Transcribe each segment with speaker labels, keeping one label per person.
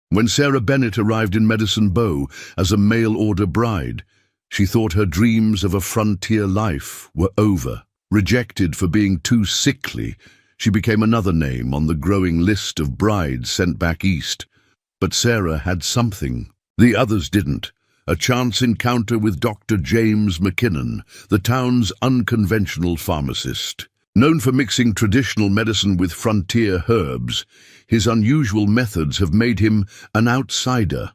Speaker 1: When Sarah Bennett arrived in Medicine Bow as a mail-order bride, she thought her dreams of a frontier life were over. Rejected for being too sickly, she became another name on the growing list of brides sent back east. But Sarah had something the others didn't. A chance encounter with Dr. James McKinnon, the town's unconventional pharmacist. Known for mixing traditional medicine with frontier herbs, his unusual methods have made him an outsider.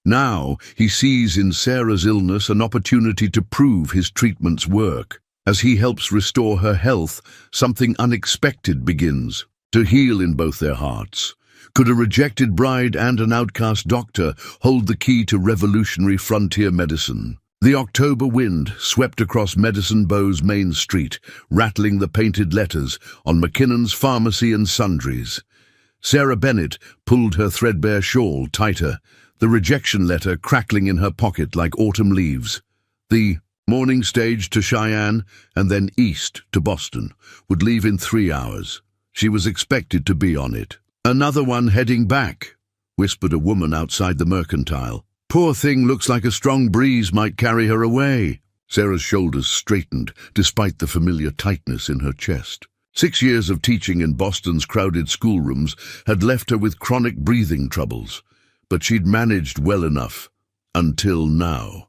Speaker 1: Now he sees in Sarah's illness an opportunity to prove his treatments work. As he helps restore her health, something unexpected begins to heal in both their hearts. Could a rejected bride and an outcast doctor hold the key to revolutionary frontier medicine? The October wind swept across Medicine Bow's main street, rattling the painted letters on McKinnon's Pharmacy and Sundries. Sarah Bennett pulled her threadbare shawl tighter, the rejection letter crackling in her pocket like autumn leaves. The morning stage to Cheyenne and then east to Boston would leave in 3 hours. She was expected to be on it. "Another one heading back," whispered a woman outside the mercantile. "Poor thing looks like a strong breeze might carry her away." Sarah's shoulders straightened, despite the familiar tightness in her chest. 6 years of teaching in Boston's crowded schoolrooms had left her with chronic breathing troubles, but she'd managed well enough. Until now.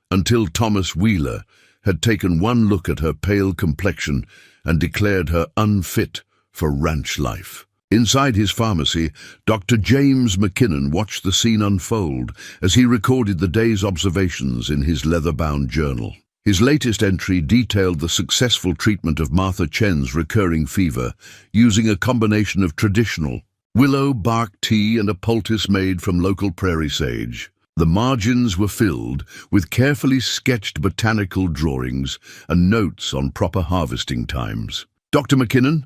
Speaker 1: Until Thomas Wheeler had taken one look at her pale complexion and declared her unfit for ranch life. Inside his pharmacy, Dr. James McKinnon watched the scene unfold as he recorded the day's observations in his leather-bound journal. His latest entry detailed the successful treatment of Martha Chen's recurring fever, using a combination of traditional willow bark tea and a poultice made from local prairie sage. The margins were filled with carefully sketched botanical drawings and notes on proper harvesting times. "Dr. McKinnon?"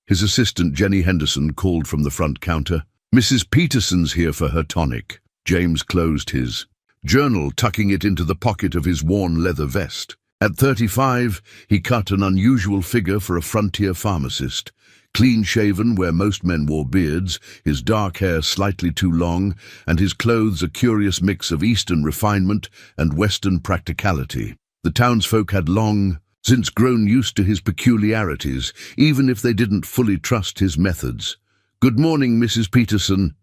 Speaker 1: His assistant, Jenny Henderson, called from the front counter. "Mrs. Peterson's here for her tonic." James closed his journal, tucking it into the pocket of his worn leather vest. At 35, he cut an unusual figure for a frontier pharmacist. Clean-shaven where most men wore beards, his dark hair slightly too long, and his clothes a curious mix of Eastern refinement and Western practicality. The townsfolk had long since grown used to his peculiarities, even if they didn't fully trust his methods. "Good morning, Mrs. Peterson."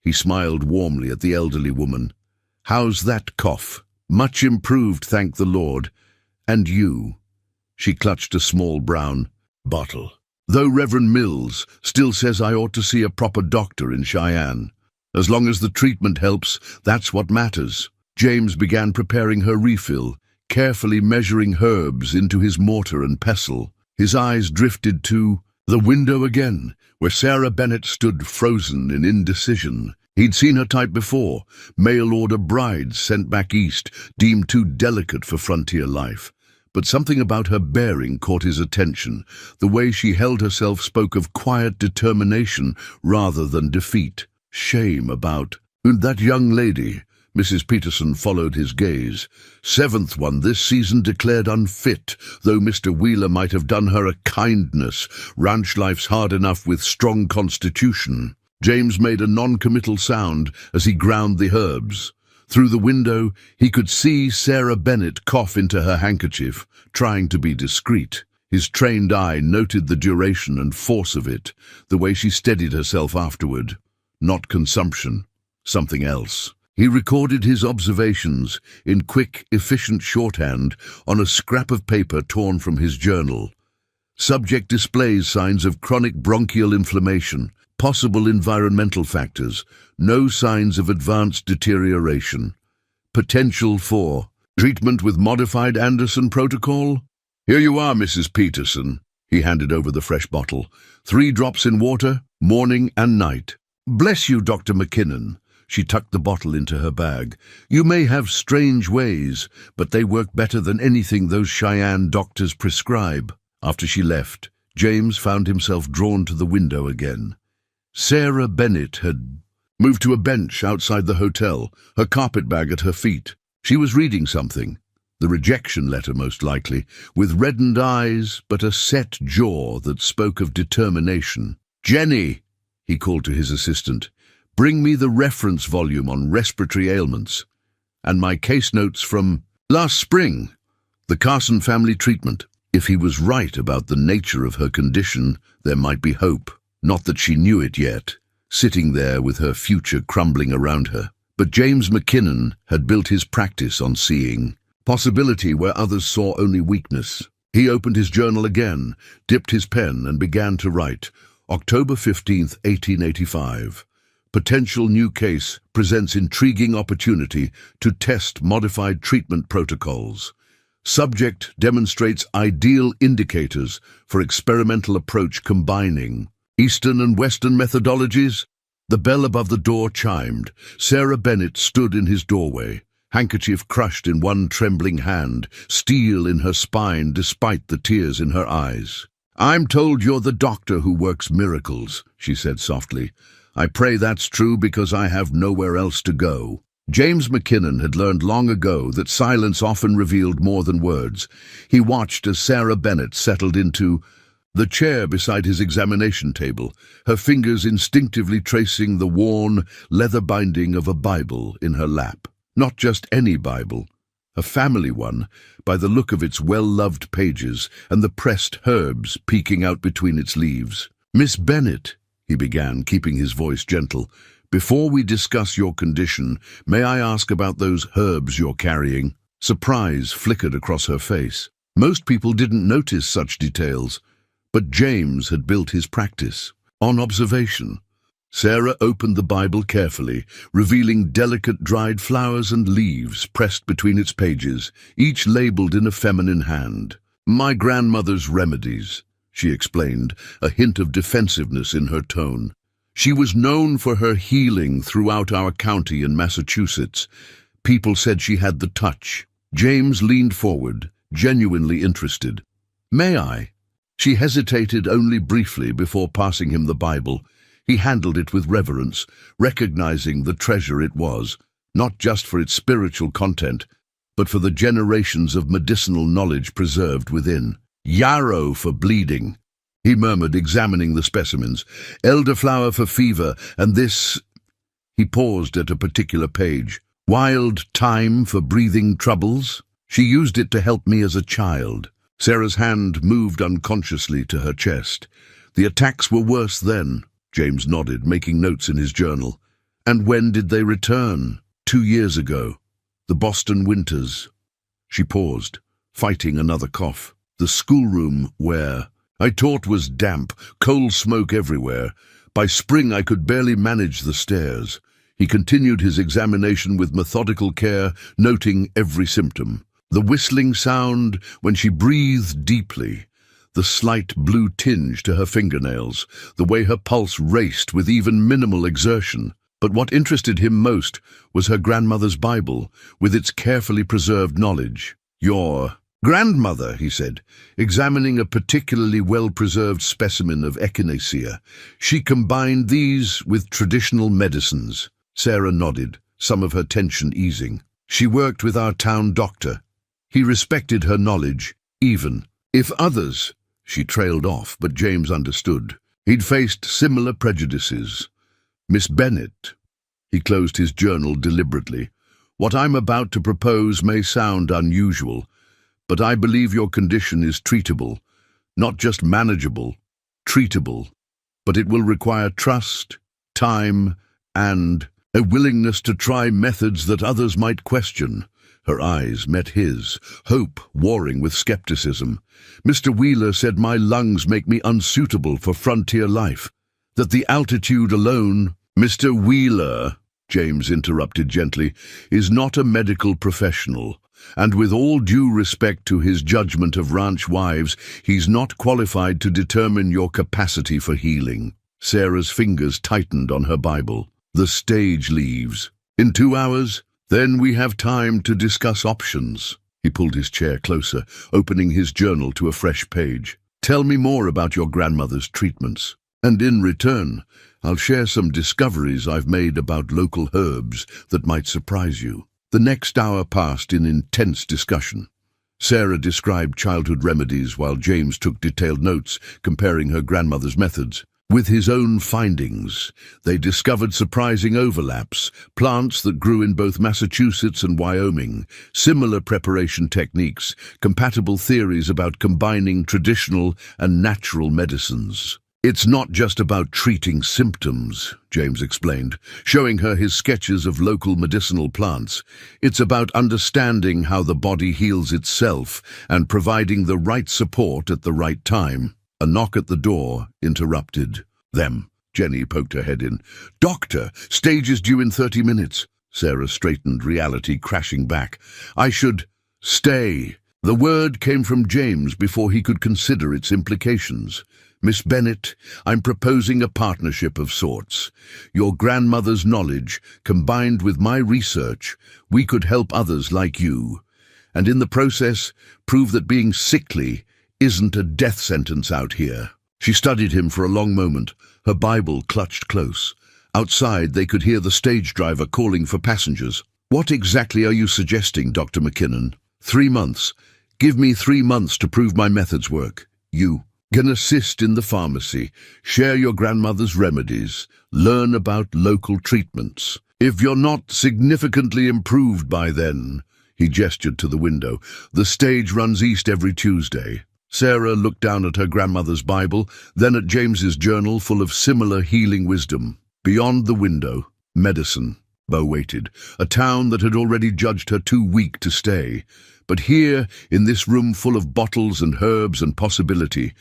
Speaker 1: He smiled warmly at the elderly woman. "How's that cough?" "Much improved, thank the Lord. And you?" She clutched a small brown bottle. "Though Reverend Mills still says I ought to see a proper doctor in Cheyenne. As long as the treatment helps, that's what matters." James began preparing her refill, carefully measuring herbs into his mortar and pestle. His eyes drifted to the window again, where Sarah Bennett stood frozen in indecision. He'd seen her type before, mail-order brides sent back east, deemed too delicate for frontier life. But something about her bearing caught his attention. The way she held herself spoke of quiet determination rather than defeat. Shame about that young lady. Mrs. Peterson followed his gaze. 7th one this season declared unfit, though Mr. Wheeler might have done her a kindness. Ranch life's hard enough with strong constitution. James made a non-committal sound as he ground the herbs. Through the window, he could see Sarah Bennett cough into her handkerchief, trying to be discreet. His trained eye noted the duration and force of it, the way she steadied herself afterward. Not consumption, something else. He recorded his observations in quick, efficient shorthand on a scrap of paper torn from his journal. Subject displays signs of chronic bronchial inflammation, possible environmental factors, no signs of advanced deterioration. Potential for treatment with modified Anderson protocol? "Here you are, Mrs. Peterson." He handed over the fresh bottle. 3 drops in water, morning and night. "Bless you, Dr. McKinnon." She tucked the bottle into her bag. "You may have strange ways, but they work better than anything those Cheyenne doctors prescribe." After she left, James found himself drawn to the window again. Sarah Bennett had moved to a bench outside the hotel, her carpetbag at her feet. She was reading something, the rejection letter most likely, with reddened eyes but a set jaw that spoke of determination. "Jenny," he called to his assistant, Bring me the reference volume on respiratory ailments, and my case notes from last spring, the Carson family treatment. If he was right about the nature of her condition, there might be hope. Not that she knew it yet, sitting there with her future crumbling around her. But James McKinnon had built his practice on seeing possibility where others saw only weakness. He opened his journal again, dipped his pen, and began to write. October 15th, 1885. Potential new case presents intriguing opportunity to test modified treatment protocols. Subject demonstrates ideal indicators for experimental approach combining Eastern and Western methodologies. The bell above the door chimed. Sarah Bennett stood in his doorway, handkerchief crushed in one trembling hand, steel in her spine despite the tears in her eyes. "I'm told you're the doctor who works miracles," she said softly. "I pray that's true because I have nowhere else to go." James McKinnon had learned long ago that silence often revealed more than words. He watched as Sarah Bennett settled into the chair beside his examination table, her fingers instinctively tracing the worn leather binding of a Bible in her lap. Not just any Bible, a family one, by the look of its well-loved pages and the pressed herbs peeking out between its leaves. "Miss Bennett," he began, keeping his voice gentle, "before we discuss your condition, may I ask about those herbs you're carrying?" Surprise flickered across her face. Most people didn't notice such details, but James had built his practice on observation. Sarah opened the Bible carefully, revealing delicate dried flowers and leaves pressed between its pages, each labeled in a feminine hand. "My grandmother's remedies," she explained, a hint of defensiveness in her tone. "She was known for her healing throughout our county in Massachusetts. People said she had the touch." James leaned forward, genuinely interested. "May I?" She hesitated only briefly before passing him the Bible. He handled it with reverence, recognizing the treasure it was, not just for its spiritual content, but for the generations of medicinal knowledge preserved within. "Yarrow for bleeding," he murmured, examining the specimens. "Elderflower for fever, and this—" He paused at a particular page. "Wild thyme for breathing troubles. She used it to help me as a child." Sarah's hand moved unconsciously to her chest. "The attacks were worse then," James nodded, making notes in his journal. "And when did they return?" 2 years ago. The Boston winters." She paused, fighting another cough. "The schoolroom where I taught was damp, coal smoke everywhere. By spring I could barely manage the stairs." He continued his examination with methodical care, noting every symptom. The whistling sound when she breathed deeply, the slight blue tinge to her fingernails, the way her pulse raced with even minimal exertion. But what interested him most was her grandmother's Bible, with its carefully preserved knowledge. "Your grandmother," he said, examining a particularly well-preserved specimen of echinacea. "She combined these with traditional medicines." Sarah nodded, some of her tension easing. "She worked with our town doctor. He respected her knowledge, even if others—" She trailed off, but James understood. He'd faced similar prejudices. "Miss Bennett," he closed his journal deliberately, "what I'm about to propose may sound unusual, but I believe your condition is treatable. Not just manageable, treatable. But it will require trust, time, and a willingness to try methods that others might question." Her eyes met his, hope warring with skepticism. "Mr. Wheeler said my lungs make me unsuitable for frontier life, that the altitude alone—" "Mr. Wheeler," James interrupted gently, "is not a medical professional, and with all due respect to his judgment of ranch wives, he's not qualified to determine your capacity for healing." Sarah's fingers tightened on her Bible. "The stage leaves. In 2 hours? Then we have time to discuss options." He pulled his chair closer, opening his journal to a fresh page. "Tell me more about your grandmother's treatments, and in return, I'll share some discoveries I've made about local herbs that might surprise you." The next hour passed in intense discussion. Sarah described childhood remedies while James took detailed notes, comparing her grandmother's methods. with his own findings. They discovered surprising overlaps, plants that grew in both Massachusetts and Wyoming, similar preparation techniques, compatible theories about combining traditional and natural medicines. "It's not just about treating symptoms," James explained, showing her his sketches of local medicinal plants. "It's about understanding how the body heals itself and providing the right support at the right time." A knock at the door interrupted them. Jenny poked her head in. "Doctor, stage is due in 30 minutes. Sarah straightened, reality crashing back. "I should stay." The word came from James before he could consider its implications. "Miss Bennet, I'm proposing a partnership of sorts. Your grandmother's knowledge, combined with my research, we could help others like you, and in the process prove that being sickly isn't a death sentence out here." She studied him for a long moment, her Bible clutched close. Outside, they could hear the stage driver calling for passengers. "What exactly are you suggesting, Dr. McKinnon?" 3 months. Give me 3 months to prove my methods work. You can assist in the pharmacy, share your grandmother's remedies, learn about local treatments. If you're not significantly improved by then," he gestured to the window, "the stage runs east every Tuesday." Sarah looked down at her grandmother's Bible, then at James's journal full of similar healing wisdom. Beyond the window, Medicine. Bo waited, a town that had already judged her too weak to stay. But here, in this room full of bottles and herbs and possibility,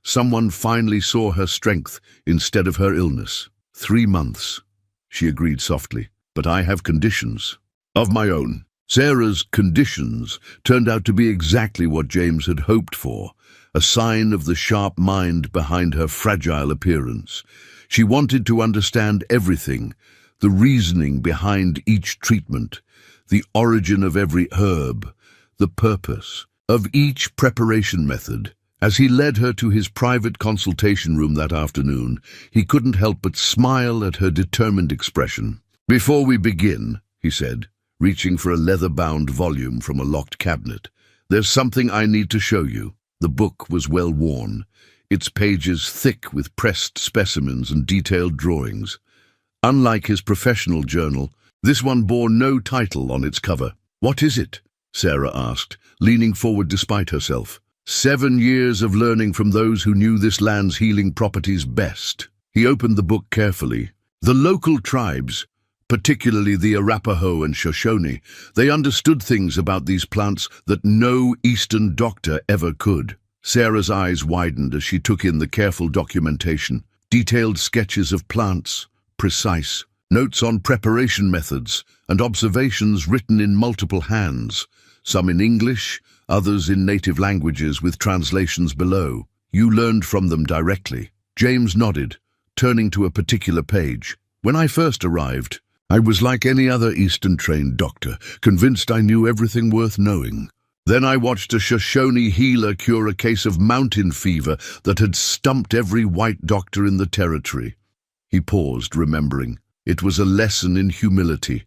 Speaker 1: someone finally saw her strength instead of her illness. 3 months, she agreed softly, "but I have conditions of my own." Sarah's conditions turned out to be exactly what James had hoped for, a sign of the sharp mind behind her fragile appearance. She wanted to understand everything, the reasoning behind each treatment, the origin of every herb, the purpose of each preparation method. As he led her to his private consultation room that afternoon, he couldn't help but smile at her determined expression. "Before we begin," he said, reaching for a leather-bound volume from a locked cabinet, "there's something I need to show you." The book was well worn, its pages thick with pressed specimens and detailed drawings. Unlike his professional journal, this one bore no title on its cover. "What is it?" Sarah asked, leaning forward despite herself. 7 years of learning from those who knew this land's healing properties best." He opened the book carefully. "The local tribes, particularly the Arapaho and Shoshone, they understood things about these plants that no Eastern doctor ever could." Sarah's eyes widened as she took in the careful documentation. Detailed sketches of plants, precise, notes on preparation methods, and observations written in multiple hands, some in English, others in native languages with translations below. "You learned from them directly." James nodded, turning to a particular page. "When I first arrived, I was like any other Eastern-trained doctor, convinced I knew everything worth knowing. Then I watched a Shoshone healer cure a case of mountain fever that had stumped every white doctor in the territory." He paused, remembering. "It was a lesson in humility,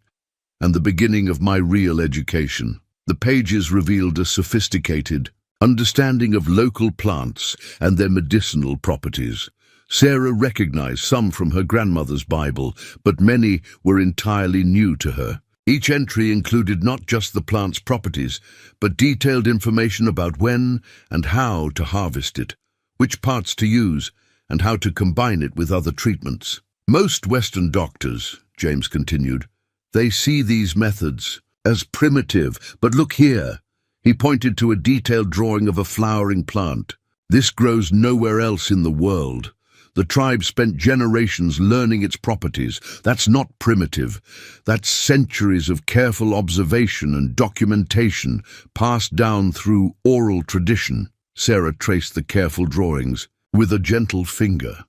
Speaker 1: and the beginning of my real education." The pages revealed a sophisticated understanding of local plants and their medicinal properties. Sarah recognized some from her grandmother's Bible, but many were entirely new to her. Each entry included not just the plant's properties, but detailed information about when and how to harvest it, which parts to use, and how to combine it with other treatments. "Most Western doctors," James continued, "they see these methods as primitive, but look here." He pointed to a detailed drawing of a flowering plant. "This grows nowhere else in the world. The tribe spent generations learning its properties. That's not primitive. That's centuries of careful observation and documentation passed down through oral tradition." Sarah traced the careful drawings with a gentle finger.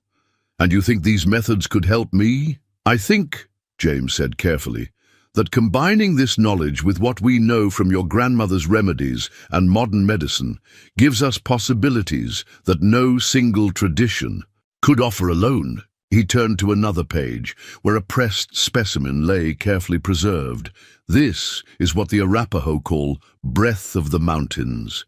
Speaker 1: "And you think these methods could help me?" "I think," James said carefully, "that combining this knowledge with what we know from your grandmother's remedies and modern medicine gives us possibilities that no single tradition could offer alone." He turned to another page, where a pressed specimen lay carefully preserved. "This is what the Arapaho call breath of the mountains.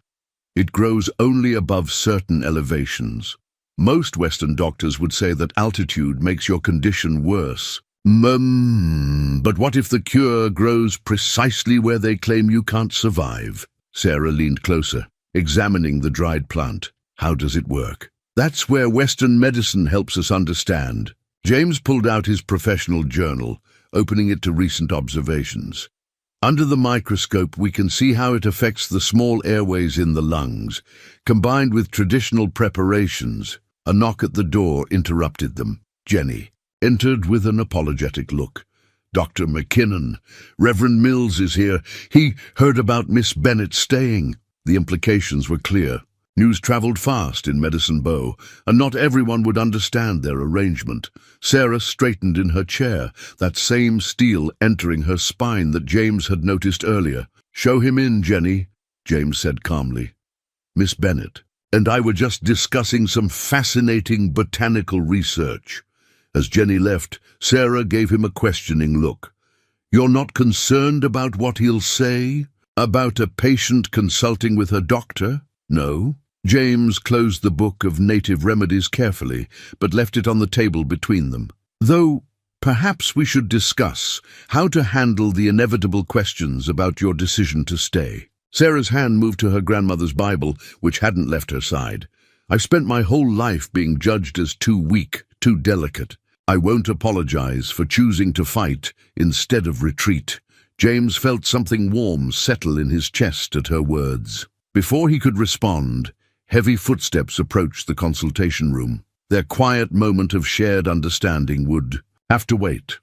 Speaker 1: It grows only above certain elevations. Most Western doctors would say that altitude makes your condition worse. But what if the cure grows precisely where they claim you can't survive? Sarah leaned closer, examining the dried plant. How does it work? That's where Western medicine helps us understand. James pulled out his professional journal, opening it to recent observations. Under the microscope, we can see how it affects the small airways in the lungs, combined with traditional preparations. A knock at the door interrupted them. Jenny entered with an apologetic look. Dr. McKinnon, Reverend Mills is here. He heard about Miss Bennet staying. The implications were clear. News traveled fast in Medicine Bow, and not everyone would understand their arrangement. Sarah straightened in her chair, that same steel entering her spine that James had noticed earlier. "Show him in, Jenny," James said calmly. "Miss Bennet and I were just discussing some fascinating botanical research." As Jenny left, Sarah gave him a questioning look. "You're not concerned about what he'll say? About a patient consulting with her doctor?" "No." James closed the book of native remedies carefully, but left it on the table between them. "Though, perhaps we should discuss how to handle the inevitable questions about your decision to stay." Sarah's hand moved to her grandmother's Bible, which hadn't left her side. "I've spent my whole life being judged as too weak, too delicate. I won't apologize for choosing to fight instead of retreat." James felt something warm settle in his chest at her words. Before he could respond, heavy footsteps approached the consultation room. Their quiet moment of shared understanding would have to wait.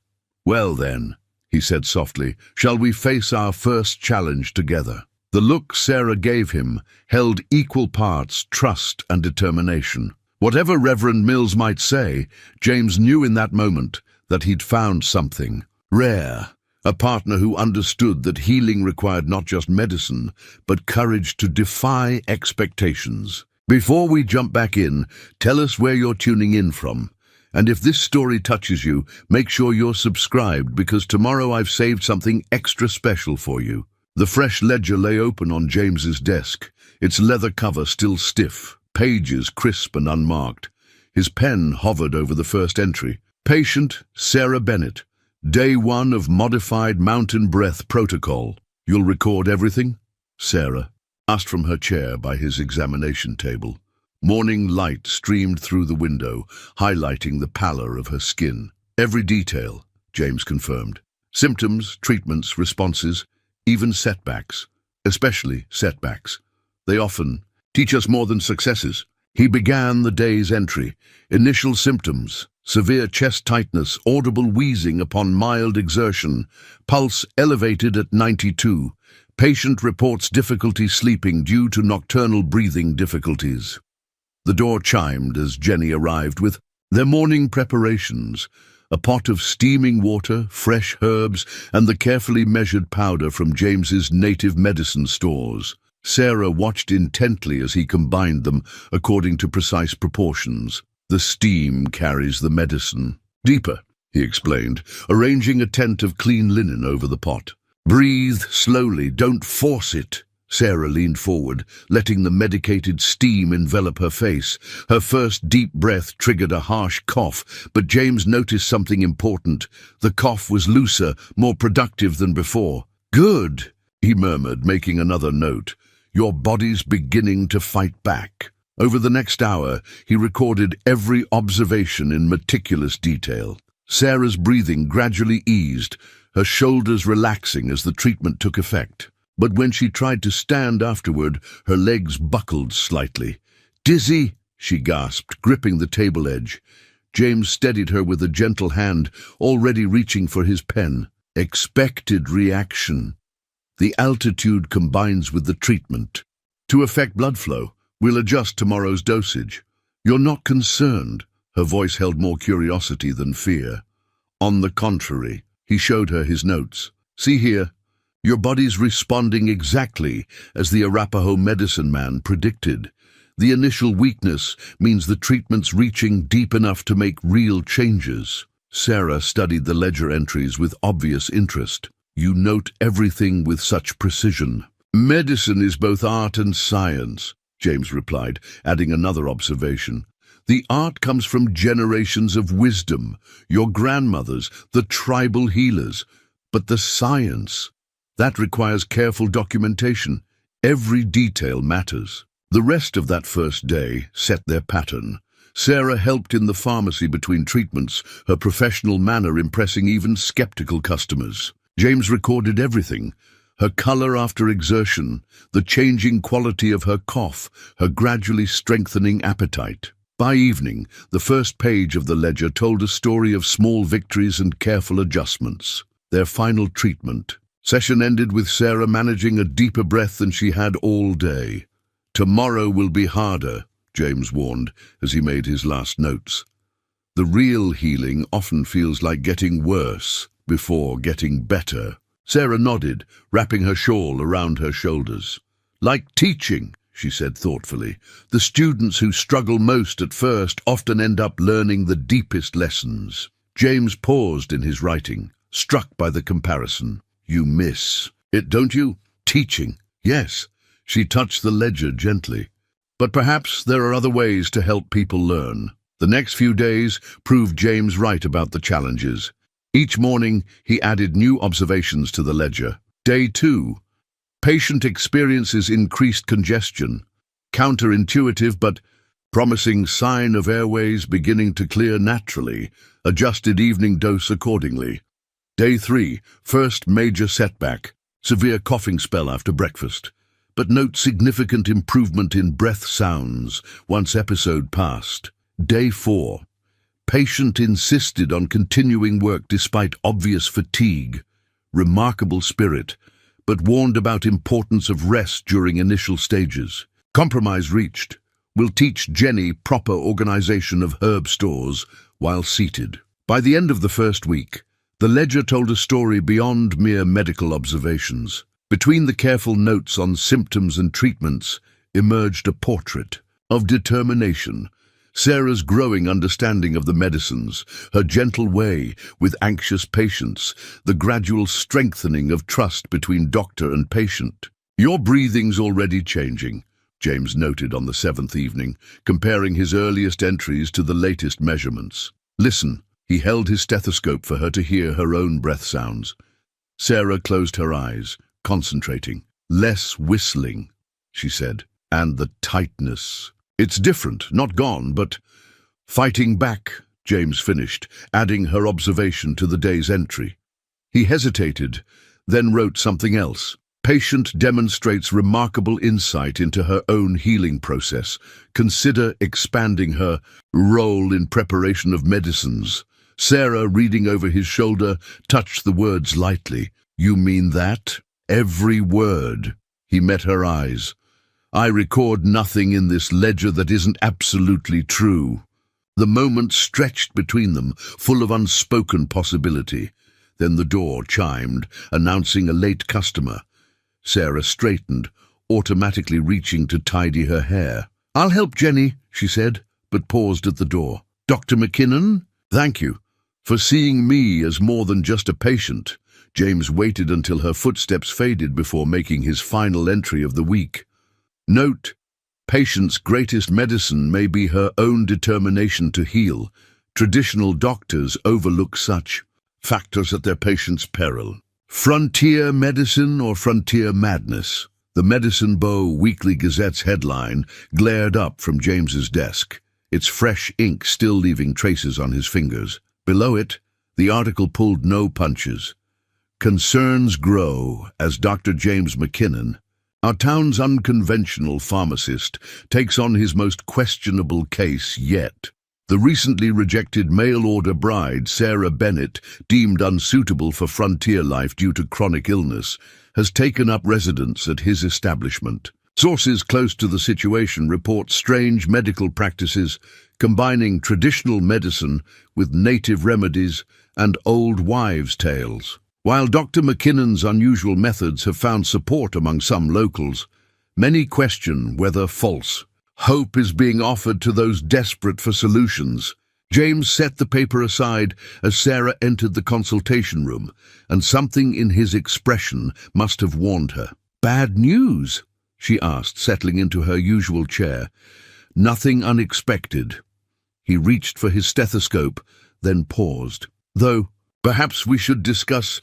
Speaker 1: "Well then," he said softly, "shall we face our first challenge together?" The look Sarah gave him held equal parts trust and determination. Whatever Reverend Mills might say, James knew in that moment that he'd found something rare, a partner who understood that healing required not just medicine, but courage to defy expectations. Before we jump back in, tell us where you're tuning in from. And if this story touches you, make sure you're subscribed, because tomorrow I've saved something extra special for you. The fresh ledger lay open on James's desk, its leather cover still stiff, pages crisp and unmarked. His pen hovered over the first entry. "Patient Sarah Bennet. Day 1 of Modified Mountain Breath Protocol." "You'll record everything?" Sarah asked from her chair by his examination table. Morning light streamed through the window, highlighting the pallor of her skin. "Every detail," James confirmed. "Symptoms, treatments, responses, even setbacks. Especially setbacks. They often teach us more than successes." He began the day's entry. Initial symptoms: severe chest tightness, audible wheezing upon mild exertion, pulse elevated at 92. Patient reports difficulty sleeping due to nocturnal breathing difficulties. The door chimed as Jenny arrived with their morning preparations: a pot of steaming water, fresh herbs, and the carefully measured powder from James's native medicine stores. Sarah watched intently as he combined them according to precise proportions. "The steam carries the medicine. Deeper," he explained, arranging a tent of clean linen over the pot. "Breathe slowly, don't force it." Sarah leaned forward, letting the medicated steam envelop her face. Her first deep breath triggered a harsh cough, but James noticed something important. The cough was looser, more productive than before. "Good," he murmured, making another note. "Your body's beginning to fight back." Over the next hour, he recorded every observation in meticulous detail. Sarah's breathing gradually eased, her shoulders relaxing as the treatment took effect. But when she tried to stand afterward, her legs buckled slightly. "Dizzy," she gasped, gripping the table edge. James steadied her with a gentle hand, already reaching for his pen. "Expected reaction. The altitude combines with the treatment. To affect blood flow, we'll adjust tomorrow's dosage. You're not concerned." Her voice held more curiosity than fear. "On the contrary," he showed her his notes. "See here. Your body's responding exactly as the Arapaho medicine man predicted. The initial weakness means the treatment's reaching deep enough to make real changes." Sarah studied the ledger entries with obvious interest. "You note everything with such precision." "Medicine is both art and science," James replied, adding another observation. The art comes from generations of wisdom, your grandmothers, the tribal healers. But the science, that requires careful documentation. Every detail matters. The rest of that first day set their pattern. Sarah helped in the pharmacy between treatments, her professional manner impressing even skeptical customers. James recorded everything: her color after exertion, the changing quality of her cough, her gradually strengthening appetite. By evening, the first page of the ledger told a story of small victories and careful adjustments. Their final treatment session ended with Sarah managing a deeper breath than she had all day. "Tomorrow will be harder," James warned as he made his last notes. "The real healing often feels like getting worse before getting better." Sarah nodded, wrapping her shawl around her shoulders. "Like teaching," she said thoughtfully. "The students who struggle most at first often end up learning the deepest lessons." James paused in his writing, struck by the comparison. "You miss it, don't you? Teaching." "Yes." She touched the ledger gently. "But perhaps there are other ways to help people learn." The next few days proved James right about the challenges. Each morning, he added new observations to the ledger. Day 2. Patient experiences increased congestion. Counterintuitive but promising sign of airways beginning to clear naturally. Adjusted evening dose accordingly. Day 3. First major setback. Severe coughing spell after breakfast. But note significant improvement in breath sounds once episode passed. Day 4. Patient insisted on continuing work despite obvious fatigue. Remarkable spirit, but warned about importance of rest during initial stages. Compromise reached. Will teach Jenny proper organization of herb stores while seated. By the end of the first week, the ledger told a story beyond mere medical observations. Between the careful notes on symptoms and treatments emerged a portrait of determination. Sarah's growing understanding of the medicines, her gentle way with anxious patients, the gradual strengthening of trust between doctor and patient. "Your breathing's already changing," James noted on the 7th evening, comparing his earliest entries to the latest measurements. "Listen." He held his stethoscope for her to hear her own breath sounds. Sarah closed her eyes, concentrating. "Less whistling," she said, "and the tightness. It's different, not gone, but fighting back," James finished, adding her observation to the day's entry. He hesitated, then wrote something else. "Patient demonstrates remarkable insight into her own healing process. Consider expanding her role in preparation of medicines." Sarah, reading over his shoulder, touched the words lightly. "You mean that?" "Every word." He met her eyes. "I record nothing in this ledger that isn't absolutely true." The moment stretched between them, full of unspoken possibility. Then the door chimed, announcing a late customer. Sarah straightened, automatically reaching to tidy her hair. "I'll help Jenny," she said, but paused at the door. "Dr. McKinnon?" "Thank you for seeing me as more than just a patient." James waited until her footsteps faded before making his final entry of the week. Note: patient's greatest medicine may be her own determination to heal. Traditional doctors overlook such factors at their patient's peril. Frontier medicine or frontier madness? The Medicine Bow Weekly Gazette's headline glared up from James's desk, its fresh ink still leaving traces on his fingers. Below it, the article pulled no punches. "Concerns grow as Dr. James McKinnon, our town's unconventional pharmacist, takes on his most questionable case yet. The recently rejected mail-order bride, Sarah Bennett, deemed unsuitable for frontier life due to chronic illness, has taken up residence at his establishment. Sources close to the situation report strange medical practices combining traditional medicine with native remedies and old wives' tales. While Dr. McKinnon's unusual methods have found support among some locals, many question whether false. Hope is being offered to those desperate for solutions." James set the paper aside as Sarah entered the consultation room, and something in his expression must have warned her. "Bad news?" she asked, settling into her usual chair. "Nothing unexpected. He reached for his stethoscope, then paused. Though, perhaps we should discuss...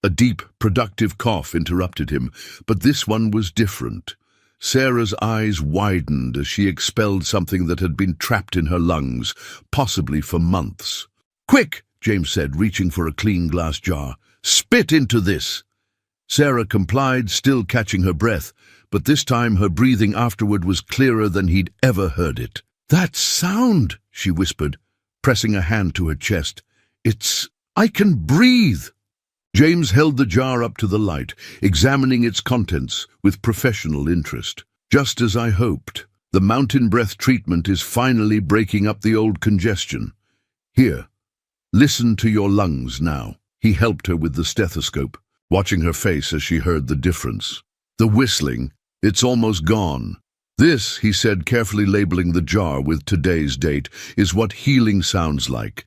Speaker 1: A deep, productive cough interrupted him, but this one was different. Sarah's eyes widened as she expelled something that had been trapped in her lungs, possibly for months. "Quick!" James said, reaching for a clean glass jar. "Spit into this!" Sarah complied, still catching her breath, but this time her breathing afterward was clearer than he'd ever heard it. "That sound!" she whispered, pressing a hand to her chest. I can breathe!" James held the jar up to the light, examining its contents with professional interest. "Just as I hoped. The mountain breath treatment is finally breaking up the old congestion. Here, listen to your lungs now." He helped her with the stethoscope, watching her face as she heard the difference. "The whistling, it's almost gone. This," he said, carefully labeling the jar with today's date, "is what healing sounds like.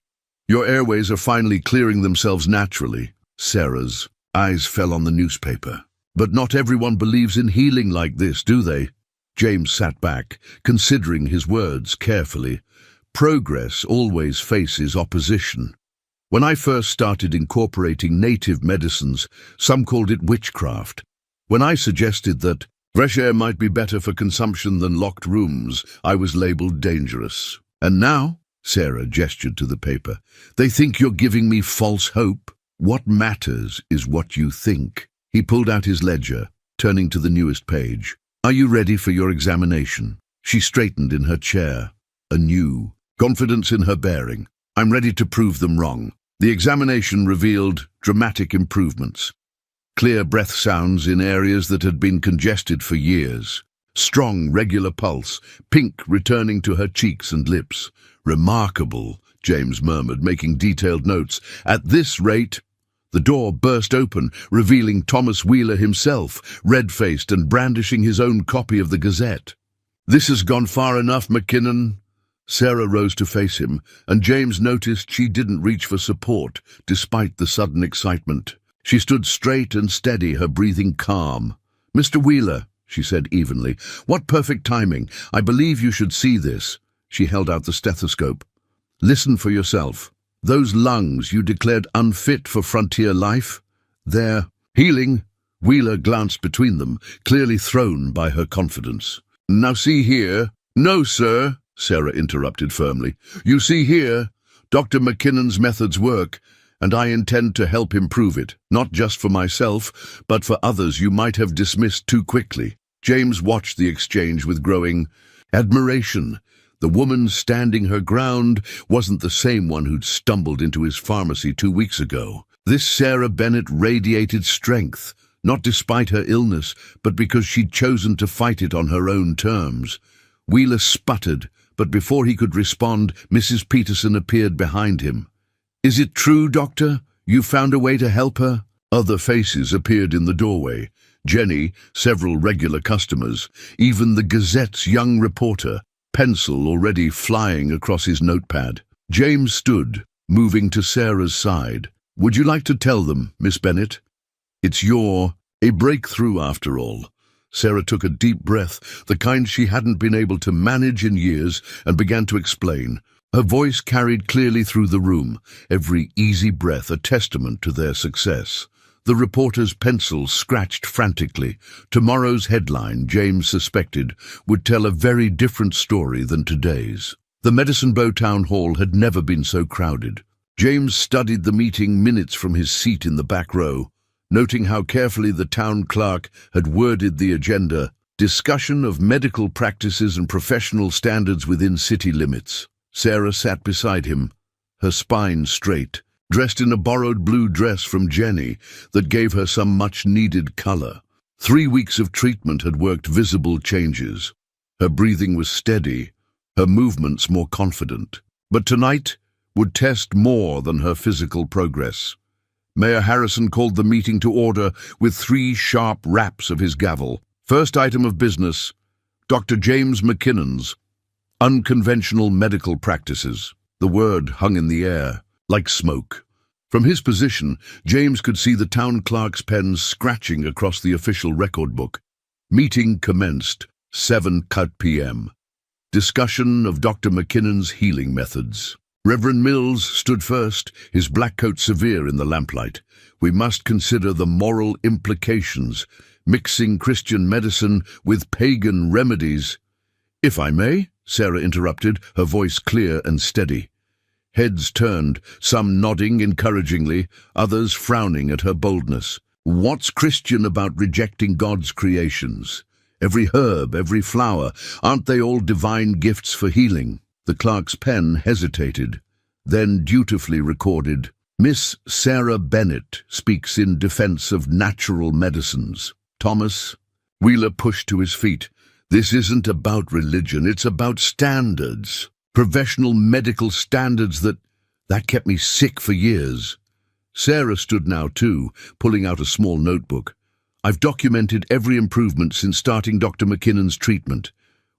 Speaker 1: Your airways are finally clearing themselves naturally." Sarah's eyes fell on the newspaper. "But not everyone believes in healing like this, do they?" James sat back, considering his words carefully. Progress always faces opposition. "When I first started incorporating native medicines, some called it witchcraft. When I suggested that fresh air might be better for consumption than locked rooms, I was labeled dangerous. And now," Sarah gestured to the paper, "they think you're giving me false hope. What matters is what you think." He pulled out his ledger, turning to the newest page. "Are you ready for your examination?" She straightened in her chair, anew, confidence in her bearing. "I'm ready to prove them wrong." The examination revealed dramatic improvements. Clear breath sounds in areas that had been congested for years. Strong, regular pulse, pink returning to her cheeks and lips. "Remarkable," James murmured, making detailed notes. "At this rate..." The door burst open, revealing Thomas Wheeler himself, red-faced and brandishing his own copy of the Gazette. "This has gone far enough, McKinnon." Sarah rose to face him, and James noticed she didn't reach for support, despite the sudden excitement. She stood straight and steady, her breathing calm. "Mr. Wheeler," she said evenly, "what perfect timing. I believe you should see this." She held out the stethoscope. "Listen for yourself. Those lungs you declared unfit for frontier life? They're healing." Wheeler glanced between them, clearly thrown by her confidence. "Now see here..." "No, sir," Sarah interrupted firmly. "You see here, Dr. McKinnon's methods work, and I intend to help improve it, not just for myself, but for others you might have dismissed too quickly." James watched the exchange with growing admiration. The woman standing her ground wasn't the same one who'd stumbled into his pharmacy 2 weeks ago. This Sarah Bennett radiated strength, not despite her illness, but because she'd chosen to fight it on her own terms. Wheeler sputtered, but before he could respond, Mrs. Peterson appeared behind him. "Is it true, Doctor? You found a way to help her?" Other faces appeared in the doorway. Jenny, several regular customers, even the Gazette's young reporter, pencil already flying across his notepad. James stood, moving to Sarah's side. "Would you like to tell them, Miss Bennett? It's a breakthrough after all." Sarah took a deep breath, the kind she hadn't been able to manage in years, and began to explain. Her voice carried clearly through the room, every easy breath a testament to their success. The reporter's pencil scratched frantically. Tomorrow's headline, James suspected, would tell a very different story than today's. The Medicine Bow Town Hall had never been so crowded. James studied the meeting minutes from his seat in the back row, noting how carefully the town clerk had worded the agenda: discussion of medical practices and professional standards within city limits. Sarah sat beside him, her spine straight, dressed in a borrowed blue dress from Jenny that gave her some much-needed color. 3 weeks of treatment had worked visible changes. Her breathing was steady, her movements more confident. But tonight would test more than her physical progress. Mayor Harrison called the meeting to order with 3 sharp raps of his gavel. First item of business, Dr. James McKinnon's unconventional medical practices. The word hung in the air, like smoke. From his position, James could see the town clerk's pen scratching across the official record book. Meeting commenced, 7 p.m. Discussion of Dr. McKinnon's healing methods. Reverend Mills stood first, his black coat severe in the lamplight. We must consider the moral implications, mixing Christian medicine with pagan remedies. If I may, Sarah interrupted, her voice clear and steady. Heads turned, some nodding encouragingly, others frowning at her boldness. What's Christian about rejecting God's creations? Every herb, every flower, aren't they all divine gifts for healing? The clerk's pen hesitated, then dutifully recorded, Miss Sarah Bennett speaks in defense of natural medicines. Thomas. Wheeler pushed to his feet. This isn't about religion, it's about standards. Professional medical standards that kept me sick for years. Sarah stood now too, pulling out a small notebook. I've documented every improvement since starting Dr. McKinnon's treatment.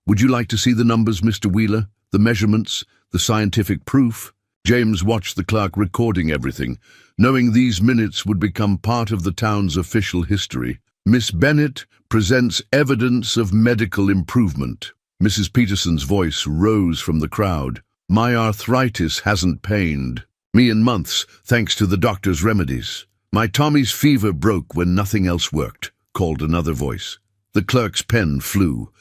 Speaker 1: Would you like to see the numbers, Mr. Wheeler? The measurements, the scientific proof? James watched the clerk recording everything, knowing these minutes would become part of the town's official history. Miss Bennett presents evidence of medical improvement. Mrs. Peterson's voice rose from the crowd. My arthritis hasn't pained me in months, thanks to the doctor's remedies. My Tommy's fever broke when nothing else worked, called another voice. The clerk's pen flew.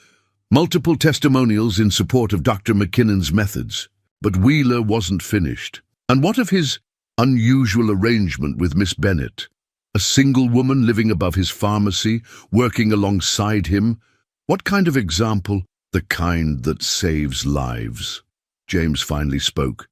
Speaker 1: Multiple testimonials in support of Dr. McKinnon's methods. But Wheeler wasn't finished. And what of his unusual arrangement with Miss Bennett? A single woman living above his pharmacy, working alongside him? What kind of example? The kind that saves lives. James finally spoke,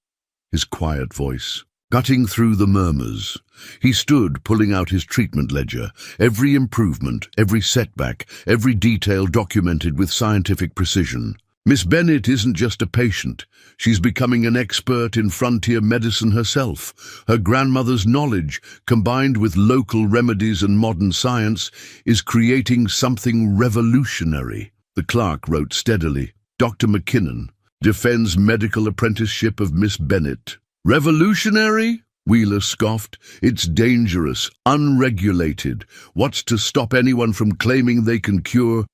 Speaker 1: his quiet voice cutting through the murmurs. He stood, pulling out his treatment ledger, every improvement, every setback, every detail documented with scientific precision. Miss Bennett isn't just a patient. She's becoming an expert in frontier medicine herself. Her grandmother's knowledge, combined with local remedies and modern science, is creating something revolutionary. The clerk wrote steadily, Dr. McKinnon defends medical apprenticeship of Miss Bennett. Revolutionary? Wheeler scoffed. It's dangerous, unregulated. What's to stop anyone from claiming they can cure?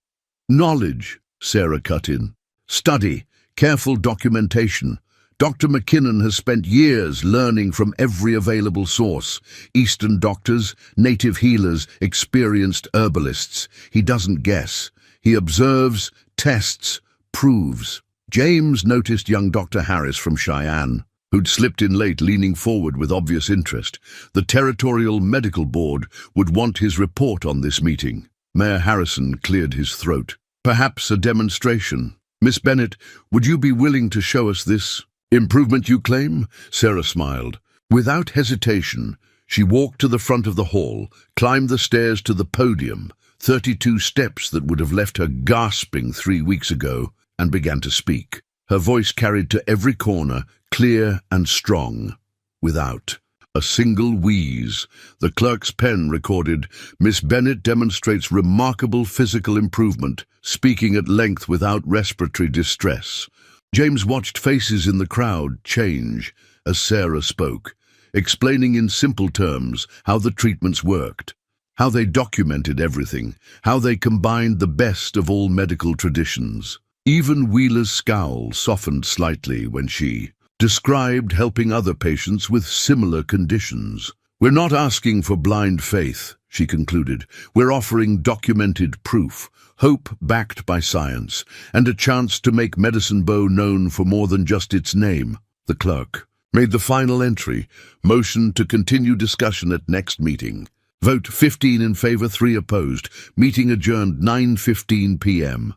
Speaker 1: Knowledge, Sarah cut in. Study, careful documentation. Dr. McKinnon has spent years learning from every available source. Eastern doctors, native healers, experienced herbalists. He doesn't guess. He observes, tests, proves. James noticed young Dr. Harris from Cheyenne, who'd slipped in late, leaning forward with obvious interest. The Territorial Medical Board would want his report on this meeting. Mayor Harrison cleared his throat. Perhaps a demonstration. Miss Bennett, would you be willing to show us this improvement you claim? Sarah smiled. Without hesitation, she walked to the front of the hall, climbed the stairs to the podium, 32 steps that would have left her gasping 3 weeks ago, and began to speak. Her voice carried to every corner, clear and strong. Without a single wheeze, the clerk's pen recorded, Miss Bennett demonstrates remarkable physical improvement, speaking at length without respiratory distress. James watched faces in the crowd change as Sarah spoke, explaining in simple terms how the treatments worked, how they documented everything, how they combined the best of all medical traditions. Even Wheeler's scowl softened slightly when she described helping other patients with similar conditions. We're not asking for blind faith, she concluded. We're offering documented proof, hope backed by science, and a chance to make Medicine Bow known for more than just its name. The clerk made the final entry, motioned to continue discussion at next meeting. Vote 15 in favor, 3 opposed. Meeting adjourned 9:15 p.m.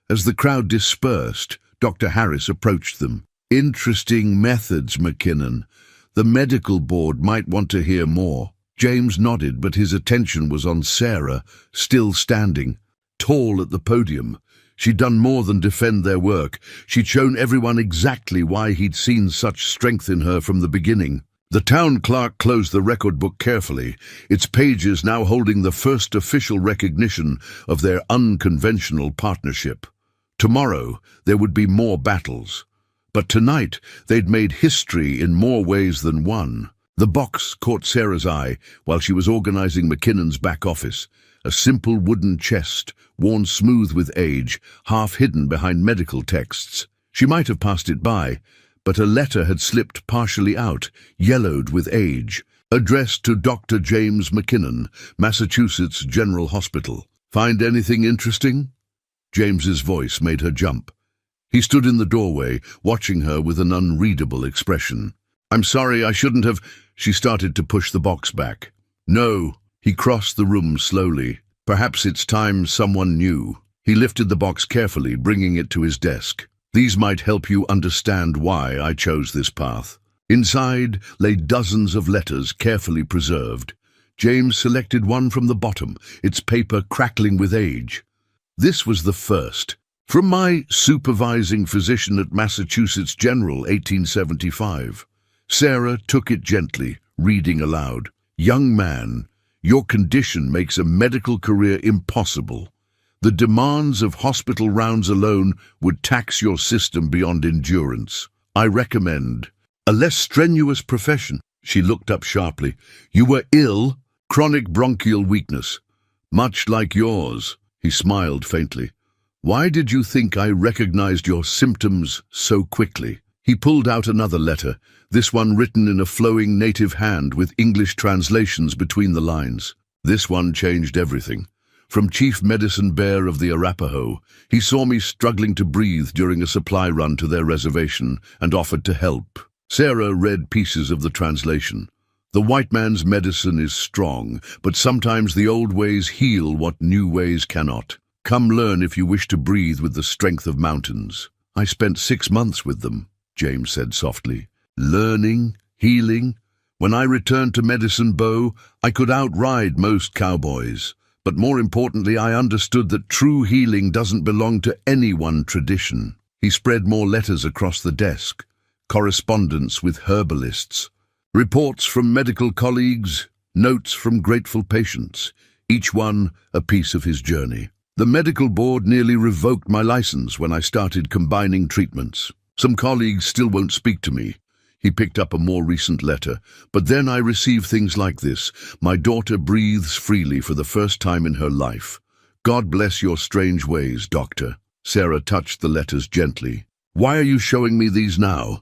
Speaker 1: As the crowd dispersed, Dr. Harris approached them. Interesting methods, McKinnon. The medical board might want to hear more. James nodded, but his attention was on Sarah, still standing, tall at the podium. She'd done more than defend their work. She'd shown everyone exactly why he'd seen such strength in her from the beginning. The town clerk closed the record book carefully, its pages now holding the first official recognition of their unconventional partnership. Tomorrow, there would be more battles. But tonight, they'd made history in more ways than one. The box caught Sarah's eye while she was organizing McKinnon's back office. A simple wooden chest, worn smooth with age, half hidden behind medical texts. She might have passed it by, but a letter had slipped partially out, yellowed with age, addressed to Dr. James McKinnon, Massachusetts General Hospital. "Find anything interesting?" James's voice made her jump. He stood in the doorway, watching her with an unreadable expression. "I'm sorry, I shouldn't have—" She started to push the box back. "No." He crossed the room slowly. "Perhaps it's time someone knew." He lifted the box carefully, bringing it to his desk. "These might help you understand why I chose this path." Inside lay dozens of letters carefully preserved. James selected one from the bottom, its paper crackling with age. This was the first. "From my supervising physician at Massachusetts General, 1875. Sarah took it gently, reading aloud. "Young man, your condition makes a medical career impossible. The demands of hospital rounds alone would tax your system beyond endurance. I recommend a less strenuous profession." She looked up sharply. "You were ill, chronic bronchial weakness, much like yours." He smiled faintly. "Why did you think I recognized your symptoms so quickly?" He pulled out another letter, this one written in a flowing native hand with English translations between the lines. This one changed everything. From Chief Medicine Bear of the Arapaho, he saw me struggling to breathe during a supply run to their reservation and offered to help. Sarah read pieces of the translation. "The white man's medicine is strong, but sometimes the old ways heal what new ways cannot. Come learn if you wish to breathe with the strength of mountains." "I spent 6 months with them," James said softly. "Learning, healing. When I returned to Medicine Bow, I could outride most cowboys. But more importantly, I understood that true healing doesn't belong to any one tradition." He spread more letters across the desk, correspondence with herbalists, reports from medical colleagues, notes from grateful patients, each one a piece of his journey. "The medical board nearly revoked my license when I started combining treatments. Some colleagues still won't speak to me." He picked up a more recent letter. "But then I receive things like this. My daughter breathes freely for the first time in her life. God bless your strange ways, doctor." Sarah touched the letters gently. "Why are you showing me these now?"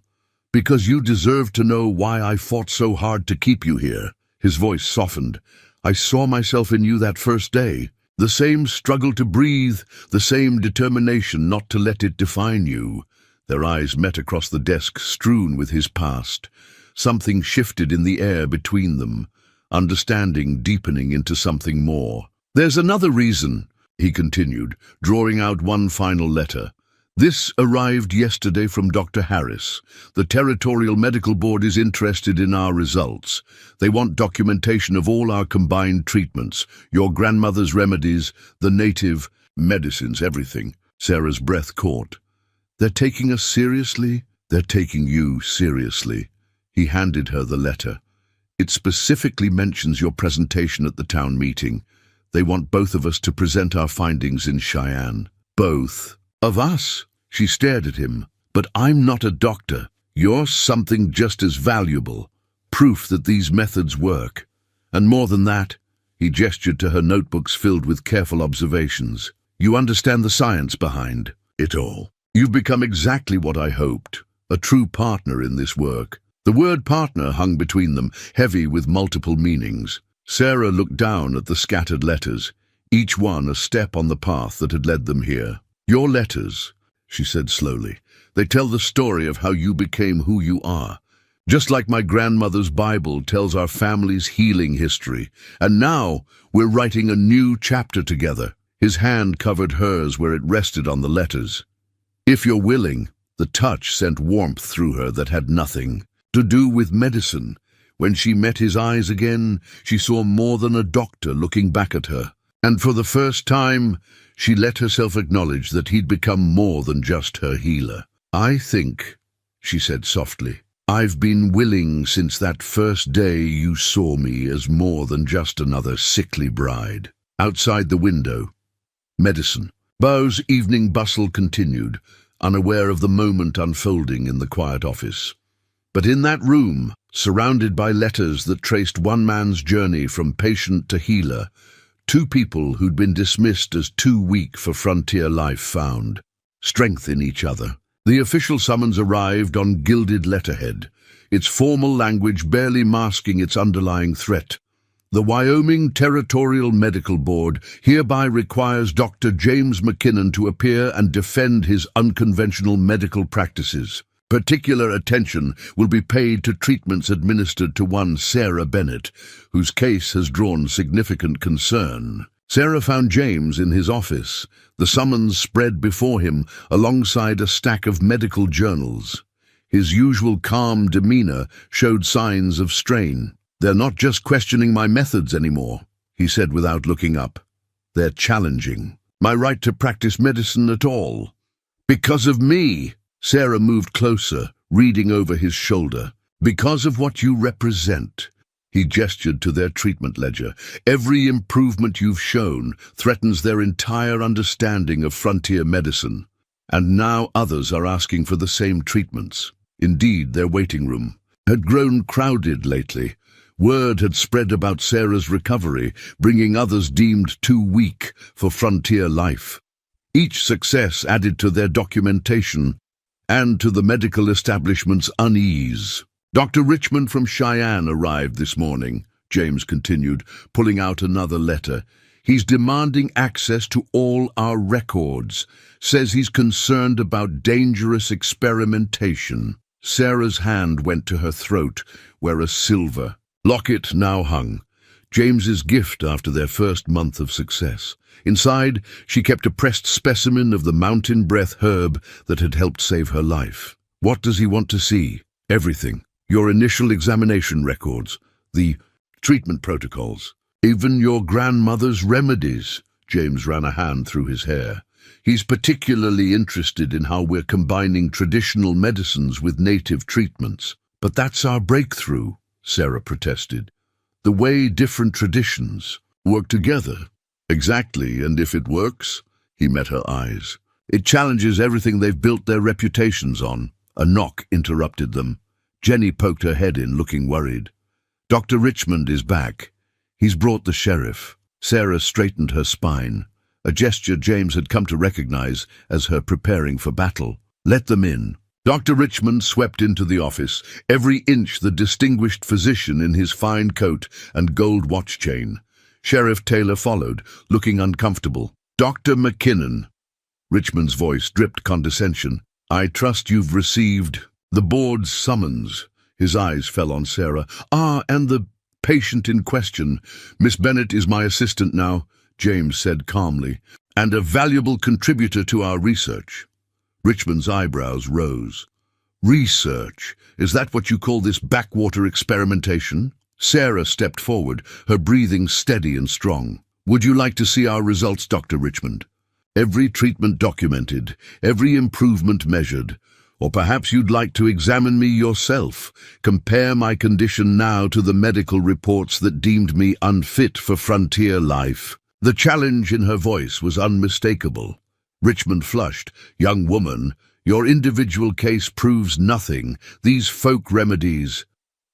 Speaker 1: "Because you deserve to know why I fought so hard to keep you here." His voice softened. "I saw myself in you that first day. The same struggle to breathe, the same determination not to let it define you." Their eyes met across the desk strewn with his past. Something shifted in the air between them, understanding deepening into something more. "There's another reason," he continued, drawing out one final letter. "This arrived yesterday from Dr. Harris. The Territorial Medical Board is interested in our results. They want documentation of all our combined treatments, your grandmother's remedies, the native medicines, everything." Sarah's breath caught. "They're taking us seriously?" "They're taking you seriously." He handed her the letter. "It specifically mentions your presentation at the town meeting. They want both of us to present our findings in Cheyenne." "Both of us?" She stared at him. "But I'm not a doctor. You're something just as valuable. Proof that these methods work. And more than that," he gestured to her notebooks filled with careful observations, "you understand the science behind it all. You've become exactly what I hoped, a true partner in this work." The word partner hung between them, heavy with multiple meanings. Sarah looked down at the scattered letters, each one a step on the path that had led them here. "Your letters," she said slowly, "they tell the story of how you became who you are. Just like my grandmother's Bible tells our family's healing history. And now we're writing a new chapter together." His hand covered hers where it rested on the letters. "If you're willing." The touch sent warmth through her that had nothing to do with medicine. When she met his eyes again, she saw more than a doctor looking back at her. And for the first time, she let herself acknowledge that he'd become more than just her healer. "I think," she said softly, "I've been willing since that first day you saw me as more than just another sickly bride." Outside the window, Medicine Bow's evening bustle continued, unaware of the moment unfolding in the quiet office. But in that room, surrounded by letters that traced one man's journey from patient to healer, two people who'd been dismissed as too weak for frontier life found strength in each other. The official summons arrived on gilded letterhead, its formal language barely masking its underlying threat. The Wyoming Territorial Medical Board hereby requires Dr. James McKinnon to appear and defend his unconventional medical practices. Particular attention will be paid to treatments administered to one Sarah Bennett, whose case has drawn significant concern. Sarah found James in his office, the summons spread before him alongside a stack of medical journals. His usual calm demeanor showed signs of strain. "They're not just questioning my methods anymore," he said without looking up. "They're challenging my right to practice medicine at all. Because of me." Sarah moved closer, reading over his shoulder. "Because of what you represent." He gestured to their treatment ledger. "Every improvement you've shown threatens their entire understanding of frontier medicine. And now others are asking for the same treatments." Indeed, their waiting room had grown crowded lately. Word had spread about Sarah's recovery, bringing others deemed too weak for frontier life. Each success added to their documentation and to the medical establishment's unease. "Dr. Richmond from Cheyenne arrived this morning," James continued, pulling out another letter. "He's demanding access to all our records. Says he's concerned about dangerous experimentation." Sarah's hand went to her throat, where a silver locket now hung, James's gift after their first month of success. Inside, she kept a pressed specimen of the mountain breath herb that had helped save her life. "What does he want to see?" "Everything. Your initial examination records, the treatment protocols, even your grandmother's remedies." James ran a hand through his hair. "He's particularly interested in how we're combining traditional medicines with native treatments." "But that's our breakthrough," Sarah protested. "The way different traditions work together." "Exactly, and if it works," he met her eyes, "it challenges everything they've built their reputations on." A knock interrupted them. Jenny poked her head in, looking worried. "Dr. Richmond is back. He's brought the sheriff." Sarah straightened her spine, a gesture James had come to recognize as her preparing for battle. "Let them in." Dr. Richmond swept into the office, every inch the distinguished physician in his fine coat and gold watch chain. Sheriff Taylor followed, looking uncomfortable. "Dr. McKinnon." Richmond's voice dripped condescension. "I trust you've received the board's summons." His eyes fell on Sarah. "Ah, and the patient in question. Miss Bennett is my assistant now," James said calmly, "and a valuable contributor to our research." Richmond's eyebrows rose. "Research? Is that what you call this backwater experimentation?" Sarah stepped forward, her breathing steady and strong. "Would you like to see our results, Dr. Richmond? Every treatment documented, every improvement measured. Or perhaps you'd like to examine me yourself, compare my condition now to the medical reports that deemed me unfit for frontier life." The challenge in her voice was unmistakable. Richmond flushed. "Young woman, your individual case proves nothing. These folk remedies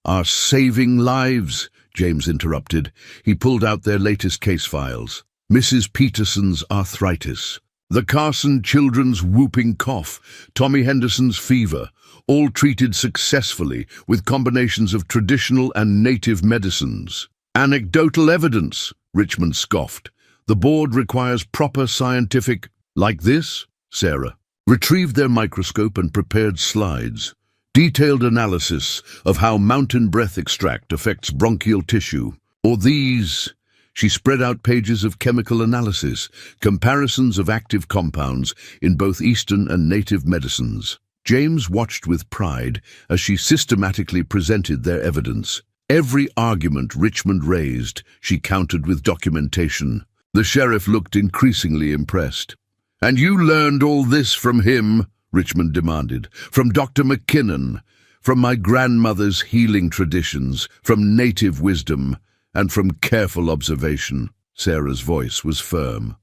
Speaker 1: are saving lives," James interrupted. He pulled out their latest case files. Mrs. Peterson's arthritis, the Carson children's whooping cough, Tommy Henderson's fever, all treated successfully with combinations of traditional and native medicines. "Anecdotal evidence," Richmond scoffed. "The board requires proper scientific—" "Like this?" Sarah retrieved their microscope and prepared slides. Detailed analysis of how mountain breath extract affects bronchial tissue. Or these. She spread out pages of chemical analysis, comparisons of active compounds in both Eastern and native medicines. James watched with pride as she systematically presented their evidence. Every argument Richmond raised, she countered with documentation. The sheriff looked increasingly impressed. "And you learned all this from him?" Richmond demanded. "From Dr. McKinnon, from my grandmother's healing traditions, from native wisdom, and from careful observation." Sarah's voice was firm.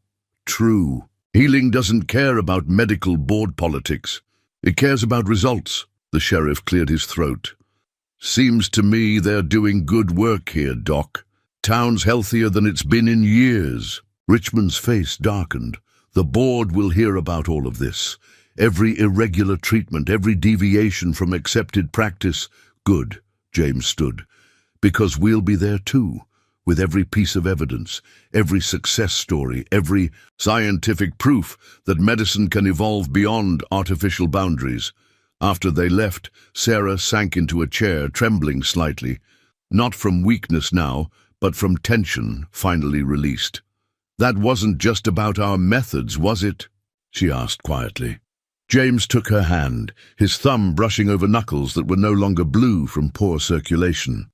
Speaker 1: "True. Healing doesn't care about medical board politics. It cares about results." The sheriff cleared his throat. "Seems to me they're doing good work here, Doc. Town's healthier than it's been in years." Richmond's face darkened. "The board will hear about all of this. Every irregular treatment, every deviation from accepted practice. Good, James stood. Because we'll be there too, with every piece of evidence, every success story, every scientific proof that medicine can evolve beyond artificial boundaries. After they left, Sarah sank into a chair, trembling slightly. Not from weakness now, but from tension finally released. "That wasn't just about our methods, was it?" she asked quietly. James took her hand, his thumb brushing over knuckles that were no longer blue from poor circulation.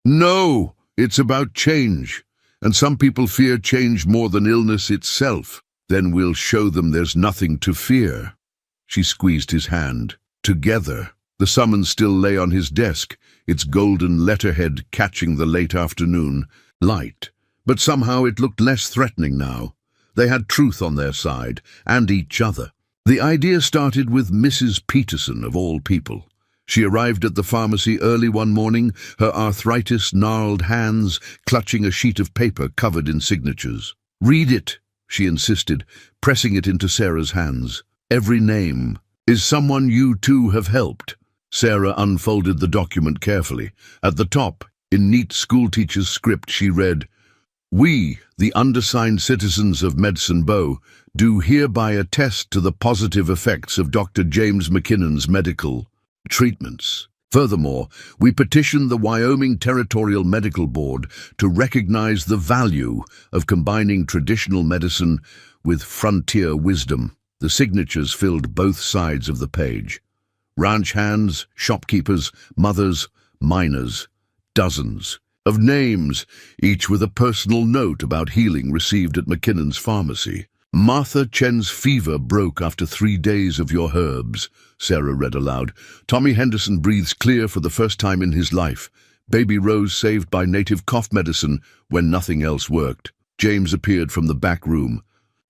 Speaker 1: "No, it's about change, and some people fear change more than illness itself. Then we'll show them there's nothing to fear." She squeezed his hand. Together. The summons still lay on his desk, its golden letterhead catching the late afternoon light. But somehow it looked less threatening now. They had truth on their side, and each other. The idea started with Mrs. Peterson, of all people. She arrived at the pharmacy early one morning, her arthritis-gnarled hands clutching a sheet of paper covered in signatures. "Read it," she insisted, pressing it into Sarah's hands. "Every name is someone you two have helped." Sarah unfolded the document carefully. At the top, in neat schoolteacher's script, she read, "We, the undersigned citizens of Medicine Bow, do hereby attest to the positive effects of Dr. James McKinnon's medical treatments. Furthermore, we petition the Wyoming Territorial Medical Board to recognize the value of combining traditional medicine with frontier wisdom." The signatures filled both sides of the page. Ranch hands, shopkeepers, mothers, miners, dozens of names, each with a personal note about healing received at McKinnon's pharmacy. "Martha Chen's fever broke after 3 days of your herbs," Sarah read aloud. "Tommy Henderson breathes clear for the first time in his life. Baby Rose saved by native cough medicine when nothing else worked." James appeared from the back room,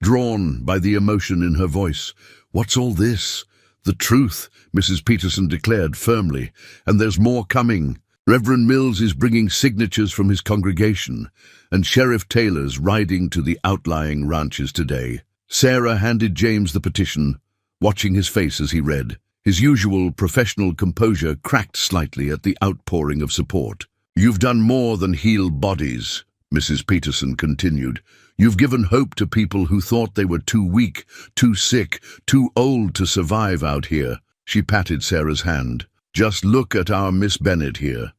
Speaker 1: drawn by the emotion in her voice. "What's all this?" "The truth," Mrs. Peterson declared firmly, "and there's more coming. Reverend Mills is bringing signatures from his congregation, and Sheriff Taylor's riding to the outlying ranches today." Sarah handed James the petition, watching his face as he read. His usual professional composure cracked slightly at the outpouring of support. "You've done more than heal bodies," Mrs. Peterson continued. "You've given hope to people who thought they were too weak, too sick, too old to survive out here." She patted Sarah's hand. "Just look at our Miss Bennett here.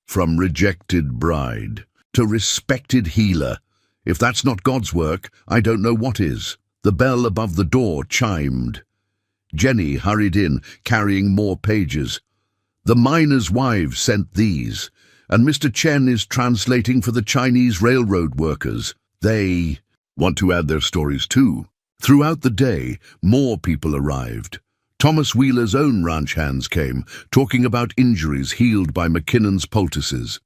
Speaker 1: From rejected bride to respected healer. If that's not God's work, I don't know what is." The bell above the door chimed. Jenny hurried in, carrying more pages. "The miners' wives sent these, and Mr. Chen is translating for the Chinese railroad workers. They want to add their stories too." Throughout the day, more people arrived. Thomas Wheeler's own ranch hands came, talking about injuries healed by McKinnon's poultices.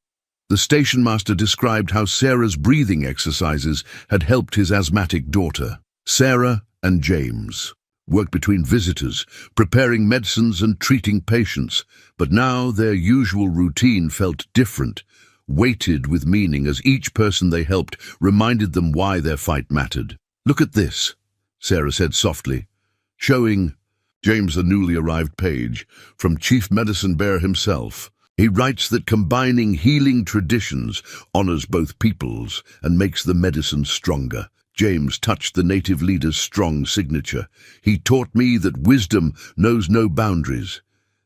Speaker 1: The station master described how Sarah's breathing exercises had helped his asthmatic daughter. Sarah and James worked between visitors, preparing medicines and treating patients, but now their usual routine felt different, weighted with meaning as each person they helped reminded them why their fight mattered. "Look at this," Sarah said softly, showing James a newly arrived page from Chief Medicine Bear himself. He writes that combining healing traditions honors both peoples and makes the medicine stronger. James touched the native leader's strong signature. "He taught me that wisdom knows no boundaries,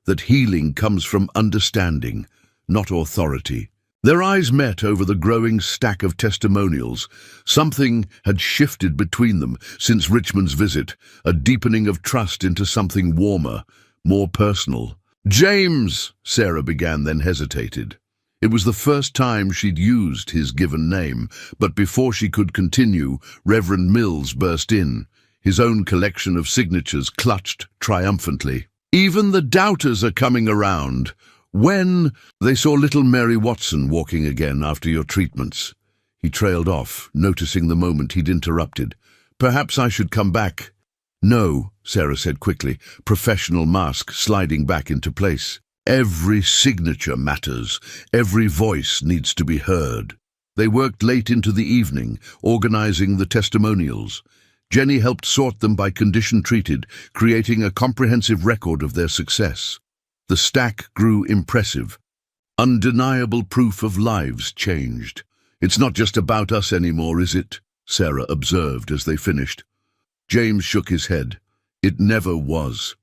Speaker 1: that healing comes from understanding, not authority." Their eyes met over the growing stack of testimonials. Something had shifted between them since Richmond's visit, a deepening of trust into something warmer, more personal. "James," Sarah began, then hesitated. It was the first time she'd used his given name, but before she could continue, Reverend Mills burst in, his own collection of signatures clutched triumphantly. "Even the doubters are coming around. When they saw little Mary Watson walking again after your treatments." He trailed off, noticing the moment he'd interrupted. "Perhaps I should come back." "No," Sarah said quickly, professional mask sliding back into place. "Every signature matters. Every voice needs to be heard." They worked late into the evening, organizing the testimonials. Jenny helped sort them by condition treated, creating a comprehensive record of their success. The stack grew impressive. Undeniable proof of lives changed. "It's not just about us anymore, is it?" Sarah observed as they finished. James shook his head. "It never was.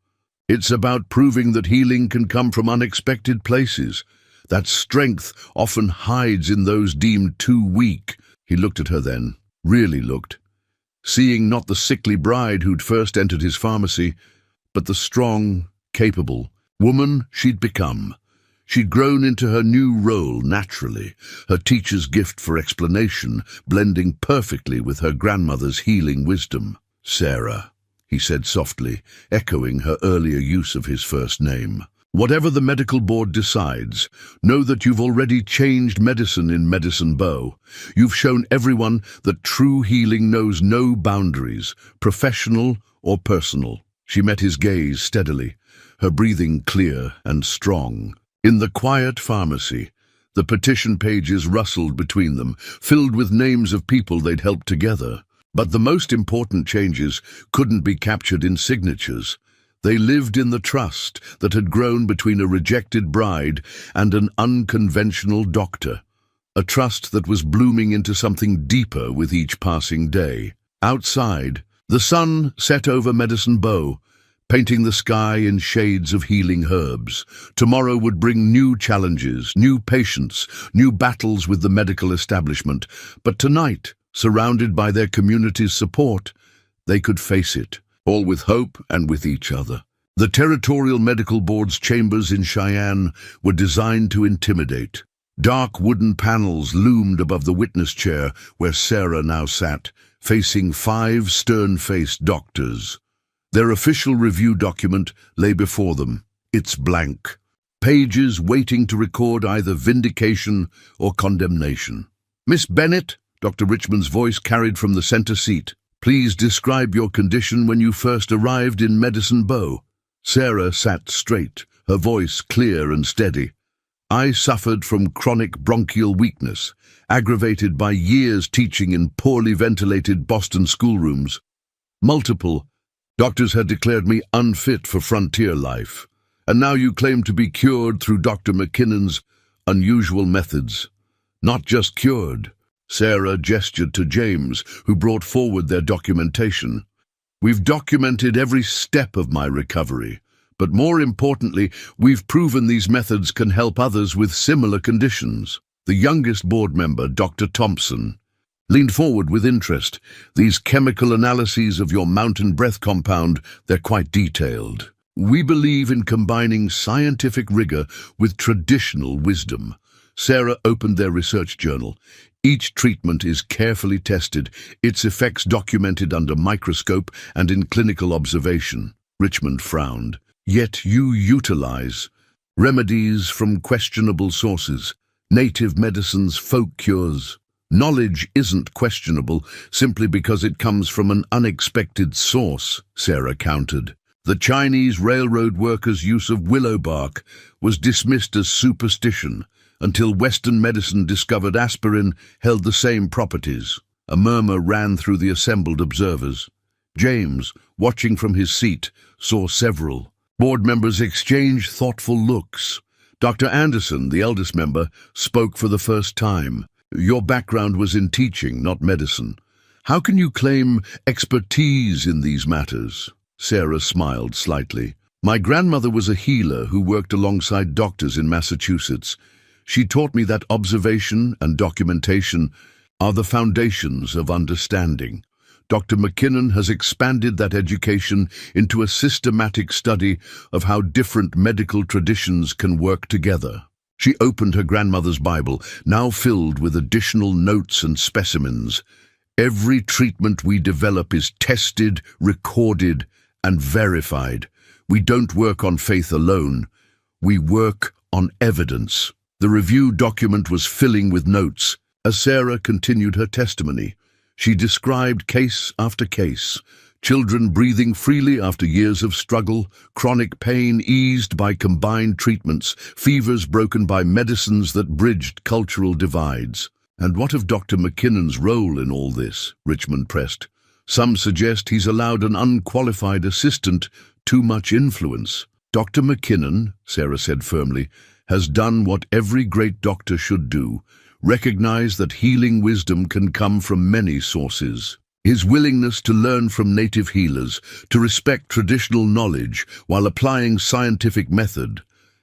Speaker 1: It's about proving that healing can come from unexpected places. That strength often hides in those deemed too weak." He looked at her then, really looked, seeing not the sickly bride who'd first entered his pharmacy, but the strong, capable woman she'd become. She'd grown into her new role naturally, her teacher's gift for explanation blending perfectly with her grandmother's healing wisdom. "Sarah," he said softly, echoing her earlier use of his first name. "Whatever the medical board decides, know that you've already changed medicine in Medicine Bow. You've shown everyone that true healing knows no boundaries, professional or personal." She met his gaze steadily, her breathing clear and strong. In the quiet pharmacy, the petition pages rustled between them, filled with names of people they'd helped together. But the most important changes couldn't be captured in signatures. They lived in the trust that had grown between a rejected bride and an unconventional doctor, a trust that was blooming into something deeper with each passing day. Outside, the sun set over Medicine Bow, painting the sky in shades of healing herbs. Tomorrow would bring new challenges, new patients, new battles with the medical establishment. But tonight, surrounded by their community's support, they could face it, all with hope and with each other. The Territorial Medical Board's chambers in Cheyenne were designed to intimidate. Dark wooden panels loomed above the witness chair where Sarah now sat, facing 5 stern-faced doctors. Their official review document lay before them, its blank, pages waiting to record either vindication or condemnation. "Miss Bennett," Dr. Richmond's voice carried from the center seat, "please describe your condition when you first arrived in Medicine Bow." Sarah sat straight, her voice clear and steady. "I suffered from chronic bronchial weakness, aggravated by years teaching in poorly ventilated Boston schoolrooms. Multiple doctors had declared me unfit for frontier life, and now you claim to be cured through Dr. McKinnon's unusual methods." "Not just cured." Sarah gestured to James, who brought forward their documentation. "We've documented every step of my recovery, but more importantly, we've proven these methods can help others with similar conditions." The youngest board member, Dr. Thompson, leaned forward with interest. "These chemical analyses of your mountain breath compound, they're quite detailed. We believe in combining scientific rigor with traditional wisdom." Sarah opened their research journal. "Each treatment is carefully tested, its effects documented under microscope and in clinical observation." Richmond frowned. "Yet you utilize remedies from questionable sources, native medicines, folk cures. Knowledge isn't questionable simply because it comes from an unexpected source," Sarah countered. "The Chinese railroad workers' use of willow bark was dismissed as superstition until Western medicine discovered aspirin held the same properties." A murmur ran through the assembled observers. James, watching from his seat, saw several board members exchange thoughtful looks. Dr. Anderson, the eldest member, spoke for the first time. "Your background was in teaching, not medicine. How can you claim expertise in these matters?" Sarah smiled slightly. "My grandmother was a healer who worked alongside doctors in Massachusetts. She taught me that observation and documentation are the foundations of understanding. Dr. McKinnon has expanded that education into a systematic study of how different medical traditions can work together." She opened her grandmother's Bible, now filled with additional notes and specimens. "Every treatment we develop is tested, recorded, and verified. We don't work on faith alone. We work on evidence." The review document was filling with notes. As Sarah continued her testimony, she described case after case. Children breathing freely after years of struggle, chronic pain eased by combined treatments, fevers broken by medicines that bridged cultural divides. "And what of Dr. McKinnon's role in all this?" Richmond pressed. Some suggest he's allowed an unqualified assistant too much influence. Dr. McKinnon, Sarah said firmly, has done what every great doctor should do, recognize that healing wisdom can come from many sources. His willingness to learn from native healers, to respect traditional knowledge while applying scientific method,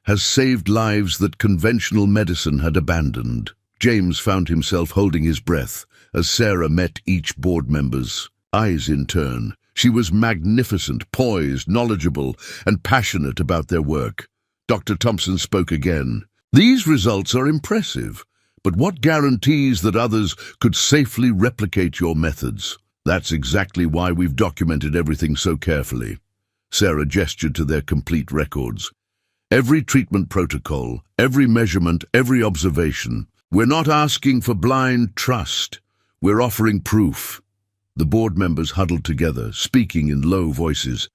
Speaker 1: has saved lives that conventional medicine had abandoned. James found himself holding his breath as Sarah met each board member's eyes in turn. She was magnificent, poised, knowledgeable, and passionate about their work. Dr. Thompson spoke again. These results are impressive, but what guarantees that others could safely replicate your methods? That's exactly why we've documented everything so carefully. Sarah gestured to their complete records. Every treatment protocol, every measurement, every observation. We're not asking for blind trust. We're offering proof. The board members huddled together, speaking in low voices.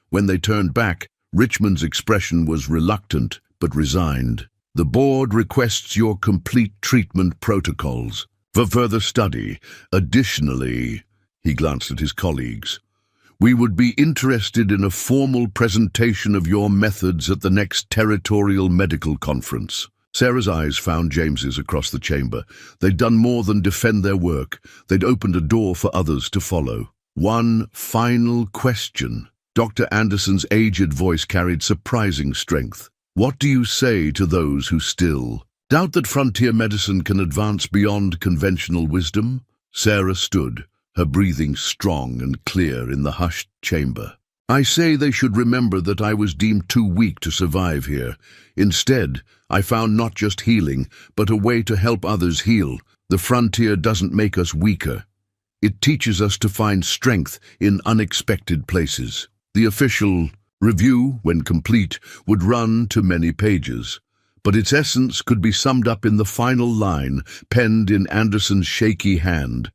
Speaker 1: When they turned back, Richmond's expression was reluctant but resigned. The board requests your complete treatment protocols for further study. Additionally, he glanced at his colleagues, we would be interested in a formal presentation of your methods at the next territorial medical conference. Sarah's eyes found James's across the chamber. They'd done more than defend their work. They'd opened a door for others to follow. One final question. Dr. Anderson's aged voice carried surprising strength. What do you say to those who still doubt that frontier medicine can advance beyond conventional wisdom? Sarah stood, her breathing strong and clear in the hushed chamber. I say they should remember that I was deemed too weak to survive here. Instead, I found not just healing, but a way to help others heal. The frontier doesn't make us weaker. It teaches us to find strength in unexpected places. The official review, when complete, would run to many pages, but its essence could be summed up in the final line, penned in Anderson's shaky hand.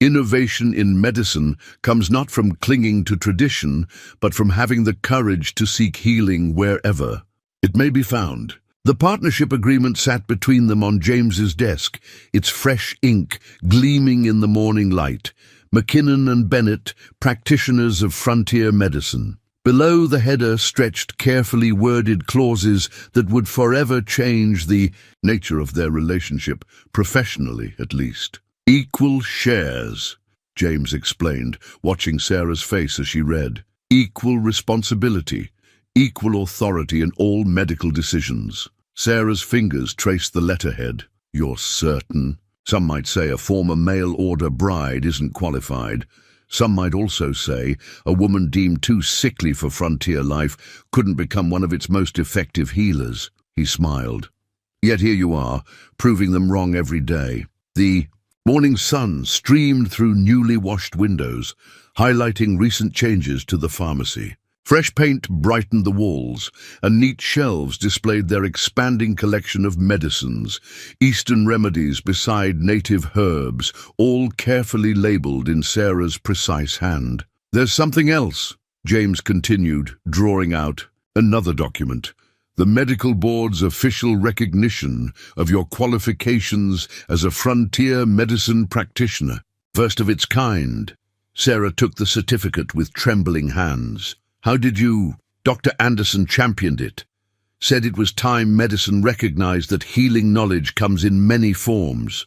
Speaker 1: Innovation in medicine comes not from clinging to tradition, but from having the courage to seek healing wherever it may be found. The partnership agreement sat between them on James's desk, its fresh ink gleaming in the morning light. McKinnon and Bennett, practitioners of frontier medicine. Below the header stretched carefully worded clauses that would forever change the nature of their relationship, professionally at least. Equal shares, James explained, watching Sarah's face as she read. Equal responsibility, equal authority in all medical decisions. Sarah's fingers traced the letterhead. You're certain? Some might say a former mail-order bride isn't qualified. Some might also say a woman deemed too sickly for frontier life couldn't become one of its most effective healers. He smiled. Yet here you are, proving them wrong every day. The morning sun streamed through newly washed windows, highlighting recent changes to the pharmacy. Fresh paint brightened the walls, and neat shelves displayed their expanding collection of medicines, Eastern remedies beside native herbs, all carefully labeled in Sarah's precise hand. There's something else, James continued, drawing out another document. The medical board's official recognition of your qualifications as a frontier medicine practitioner. First of its kind. Sarah took the certificate with trembling hands. How did you? Dr. Anderson championed it. Said it was time medicine recognized that healing knowledge comes in many forms.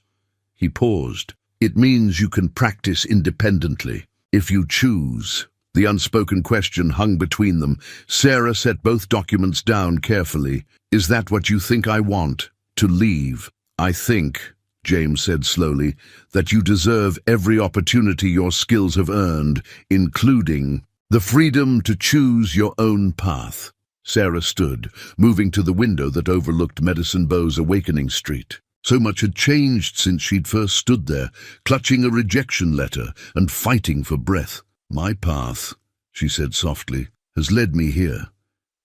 Speaker 1: He paused. It means you can practice independently, if you choose. The unspoken question hung between them. Sarah set both documents down carefully. Is that what you think I want? To leave? I think, James said slowly, that you deserve every opportunity your skills have earned, including the freedom to choose your own path. Sarah stood, moving to the window that overlooked Medicine Bow's Awakening Street. So much had changed since she'd first stood there, clutching a rejection letter and fighting for breath. My path, she said softly, has led me here.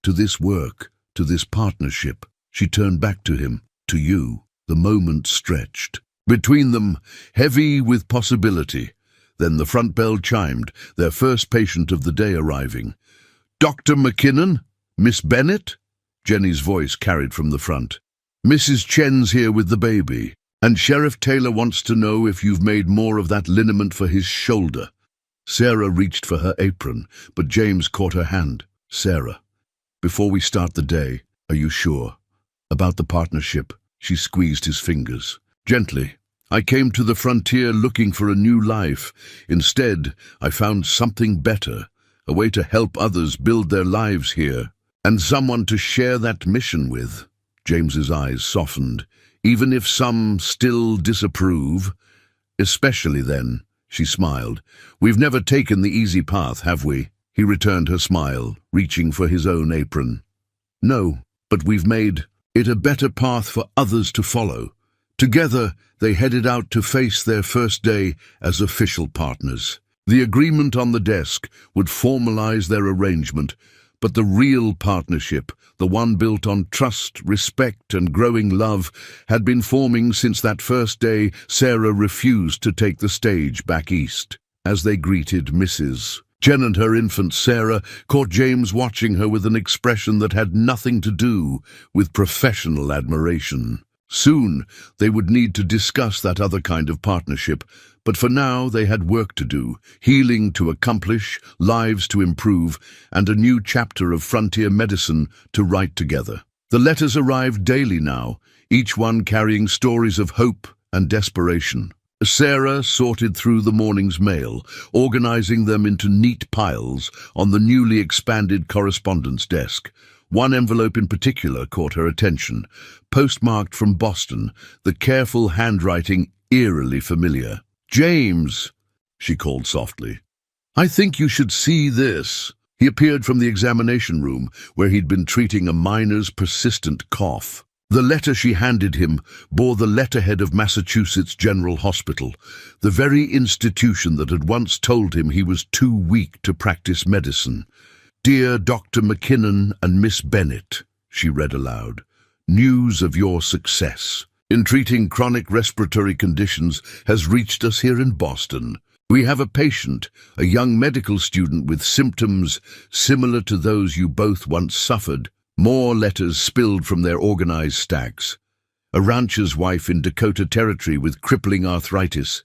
Speaker 1: To this work, to this partnership. She turned back to him, to you. The moment stretched. Between them, heavy with possibility. Then the front bell chimed, their first patient of the day arriving. Dr. McKinnon? Miss Bennett? Jenny's voice carried from the front. Mrs. Chen's here with the baby, and Sheriff Taylor wants to know if you've made more of that liniment for his shoulder. Sarah reached for her apron, but James caught her hand. "Sarah, before we start the day, are you sure? About the partnership?" She squeezed his fingers. "Gently. I came to the frontier looking for a new life. Instead, I found something better, a way to help others build their lives here, and someone to share that mission with." James's eyes softened. "Even if some still disapprove." "Especially then," she smiled. "We've never taken the easy path, have we?" He returned her smile, reaching for his own apron. "No, but we've made it a better path for others to follow." Together, they headed out to face their first day as official partners. The agreement on the desk would formalize their arrangement, but the real partnership, the one built on trust, respect, and growing love, had been forming since that first day Sarah refused to take the stage back east. As they greeted Mrs. Jen and her infant Sarah caught James watching her with an expression that had nothing to do with professional admiration. Soon, they would need to discuss that other kind of partnership, but for now they had work to do, healing to accomplish, lives to improve, and a new chapter of frontier medicine to write together. The letters arrived daily now, each one carrying stories of hope and desperation. Sarah sorted through the morning's mail, organizing them into neat piles on the newly expanded correspondence desk. One envelope in particular caught her attention, postmarked from Boston, the careful handwriting eerily familiar. "James," she called softly, "I think you should see this." He appeared from the examination room, where he'd been treating a miner's persistent cough. The letter she handed him bore the letterhead of Massachusetts General Hospital, the very institution that had once told him he was too weak to practice medicine. "Dear Dr. McKinnon and Miss Bennett," she read aloud, "news of your success in treating chronic respiratory conditions has reached us here in Boston. We have a patient, a young medical student with symptoms similar to those you both once suffered." More letters spilled from their organized stacks. A rancher's wife in Dakota Territory with crippling arthritis.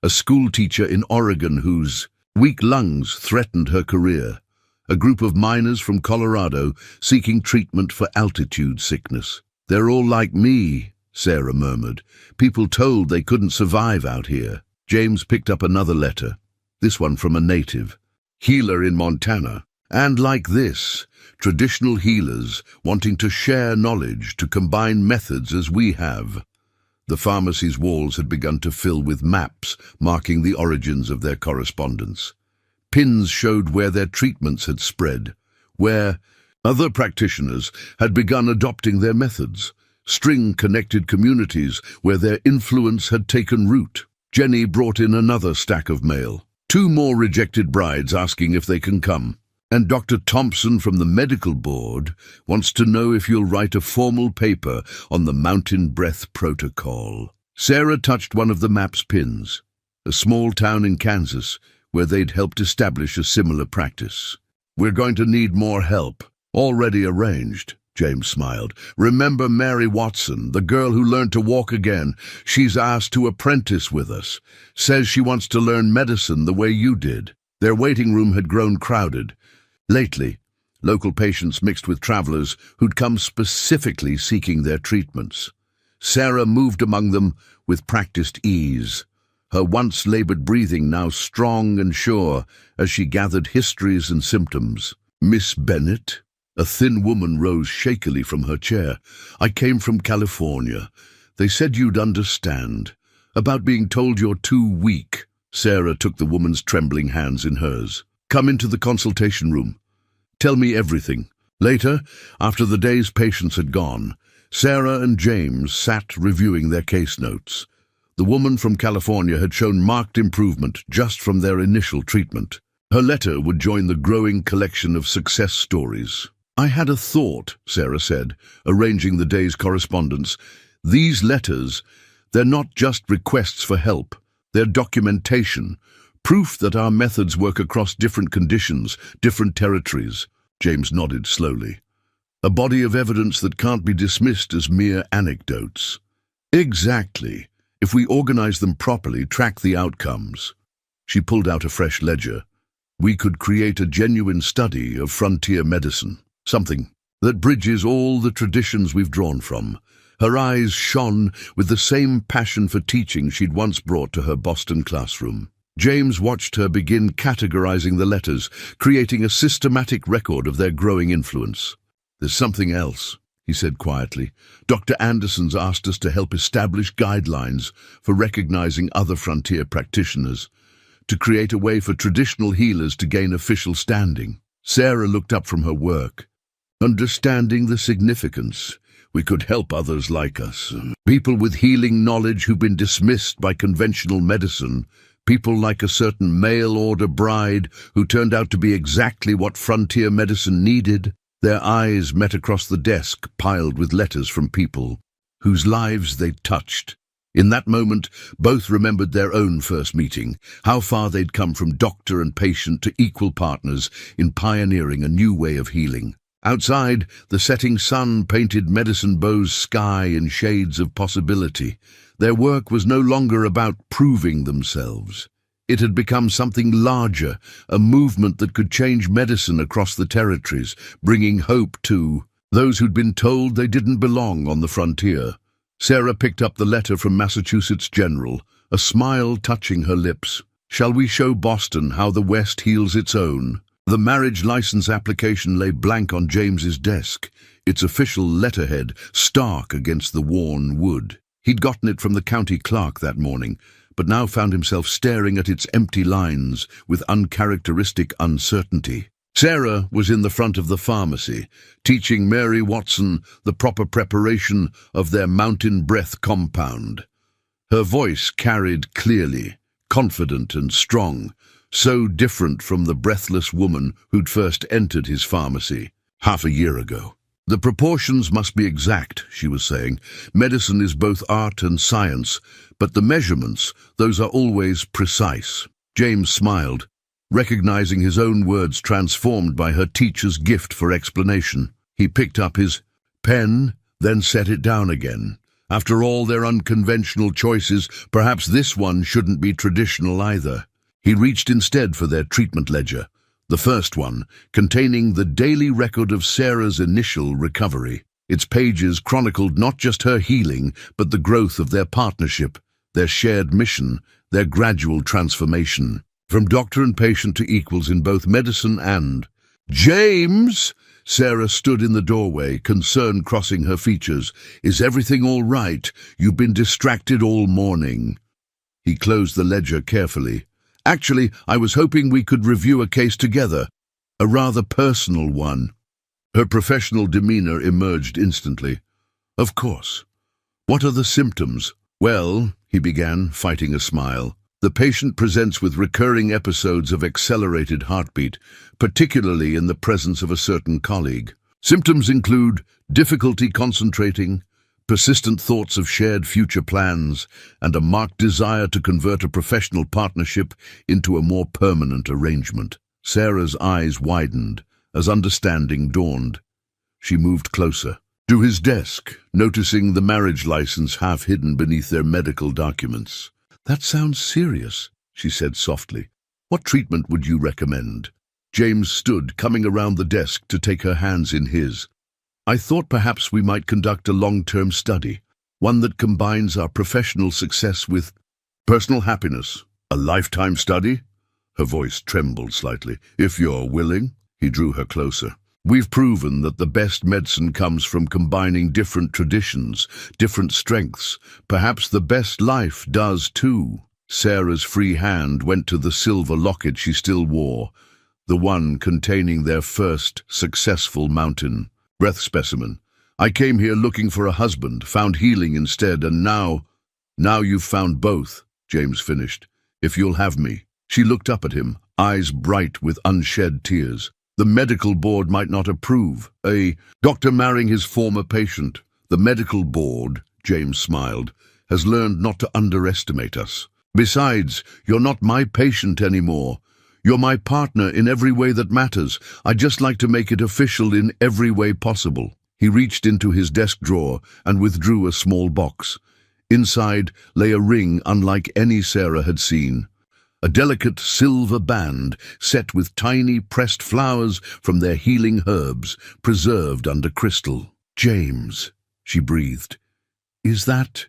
Speaker 1: A schoolteacher in Oregon whose weak lungs threatened her career. A group of miners from Colorado seeking treatment for altitude sickness. "They're all like me," Sarah murmured. "People told they couldn't survive out here." James picked up another letter, this one from a native. "Healer in Montana. And like this, traditional healers wanting to share knowledge, to combine methods as we have." The pharmacy's walls had begun to fill with maps marking the origins of their correspondence. Pins showed where their treatments had spread, where other practitioners had begun adopting their methods. String-connected communities where their influence had taken root. Jenny brought in another stack of mail. 2 more rejected brides asking if they can come. "And Dr. Thompson from the medical board wants to know if you'll write a formal paper on the mountain breath protocol." Sarah touched one of the map's pins, a small town in Kansas where they'd helped establish a similar practice. "We're going to need more help." "Already arranged," James smiled. "Remember Mary Watson, the girl who learned to walk again? She's asked to apprentice with us. Says she wants to learn medicine the way you did." Their waiting room had grown crowded. Lately, local patients mixed with travelers who'd come specifically seeking their treatments. Sarah moved among them with practiced ease, her once labored breathing now strong and sure as she gathered histories and symptoms. "Miss Bennett?" A thin woman rose shakily from her chair. "I came from California. They said you'd understand. About being told you're too weak." Sarah took the woman's trembling hands in hers. "Come into the consultation room. Tell me everything." Later, after the day's patients had gone, Sarah and James sat reviewing their case notes. The woman from California had shown marked improvement just from their initial treatment. Her letter would join the growing collection of success stories. "I had a thought," Sarah said, arranging the day's correspondence. "These letters, they're not just requests for help. They're documentation. Proof that our methods work across different conditions, different territories." James nodded slowly. "A body of evidence that can't be dismissed as mere anecdotes." "Exactly. If we organize them properly, track the outcomes." She pulled out a fresh ledger. We could create a genuine study of frontier medicine, something that bridges all the traditions we've drawn from. Her eyes shone with the same passion for teaching she'd once brought to her Boston classroom. James watched her begin categorizing the letters, creating a systematic record of their growing influence. "There's something else," he said quietly. "Dr. Anderson's asked us to help establish guidelines for recognizing other frontier practitioners, to create a way for traditional healers to gain official standing." Sarah looked up from her work. "Understanding the significance. We could help others like us. People with healing knowledge who've been dismissed by conventional medicine. People like a certain mail-order bride who turned out to be exactly what frontier medicine needed." Their eyes met across the desk piled with letters from people whose lives they'd touched. In that moment, both remembered their own first meeting, how far they'd come from doctor and patient to equal partners in pioneering a new way of healing. Outside, the setting sun painted Medicine Bow's sky in shades of possibility. Their work was no longer about proving themselves. It had become something larger, a movement that could change medicine across the territories, bringing hope to those who'd been told they didn't belong on the frontier. Sarah picked up the letter from Massachusetts General, a smile touching her lips. "Shall we show Boston how the West heals its own?" The marriage license application lay blank on James's desk, its official letterhead stark against the worn wood. He'd gotten it from the county clerk that morning, but now found himself staring at its empty lines with uncharacteristic uncertainty. Sarah was in the front of the pharmacy, teaching Mary Watson the proper preparation of their mountain breath compound. Her voice carried clearly, confident and strong, so different from the breathless woman who'd first entered his pharmacy half a year ago. "The proportions must be exact," she was saying. "Medicine is both art and science, but the measurements, those are always precise." James smiled, recognizing his own words transformed by her teacher's gift for explanation. He picked up his pen, then set it down again. After all their unconventional choices, perhaps this one shouldn't be traditional either. He reached instead for their treatment ledger, the first one, containing the daily record of Sarah's initial recovery. Its pages chronicled not just her healing, but the growth of their partnership, their shared mission, their gradual transformation. From doctor and patient to equals in both medicine and... "James!" Sarah stood in the doorway, concern crossing her features. "Is everything all right? You've been distracted all morning." He closed the ledger carefully. "Actually, I was hoping we could review a case together, a rather personal one." Her professional demeanor emerged instantly. "Of course. What are the symptoms?" "Well," he began, fighting a smile, "the patient presents with recurring episodes of accelerated heartbeat, particularly in the presence of a certain colleague. Symptoms include difficulty concentrating, persistent thoughts of shared future plans, and a marked desire to convert a professional partnership into a more permanent arrangement." Sarah's eyes widened as understanding dawned. She moved closer to his desk, noticing the marriage license half hidden beneath their medical documents. "That sounds serious," she said softly. "What treatment would you recommend?" James stood, coming around the desk to take her hands in his. "I thought perhaps we might conduct a long-term study, one that combines our professional success with personal happiness." "A lifetime study?" Her voice trembled slightly. "If you're willing." He drew her closer. "We've proven that the best medicine comes from combining different traditions, different strengths. Perhaps the best life does too." Sarah's free hand went to the silver locket she still wore, the one containing their first successful mountain breath specimen. "I came here looking for a husband, found healing instead, and now you've found both," James finished. "If you'll have me." She looked up at him, eyes bright with unshed tears. "The medical board might not approve. A doctor marrying his former patient. The medical board," James smiled, "has learned not to underestimate us. Besides, you're not my patient anymore. You're my partner in every way that matters. I'd just like to make it official in every way possible." He reached into his desk drawer and withdrew a small box. Inside lay a ring unlike any Sarah had seen. a delicate silver band set with tiny pressed flowers from their healing herbs, preserved under crystal. "James," she breathed. "Is that—"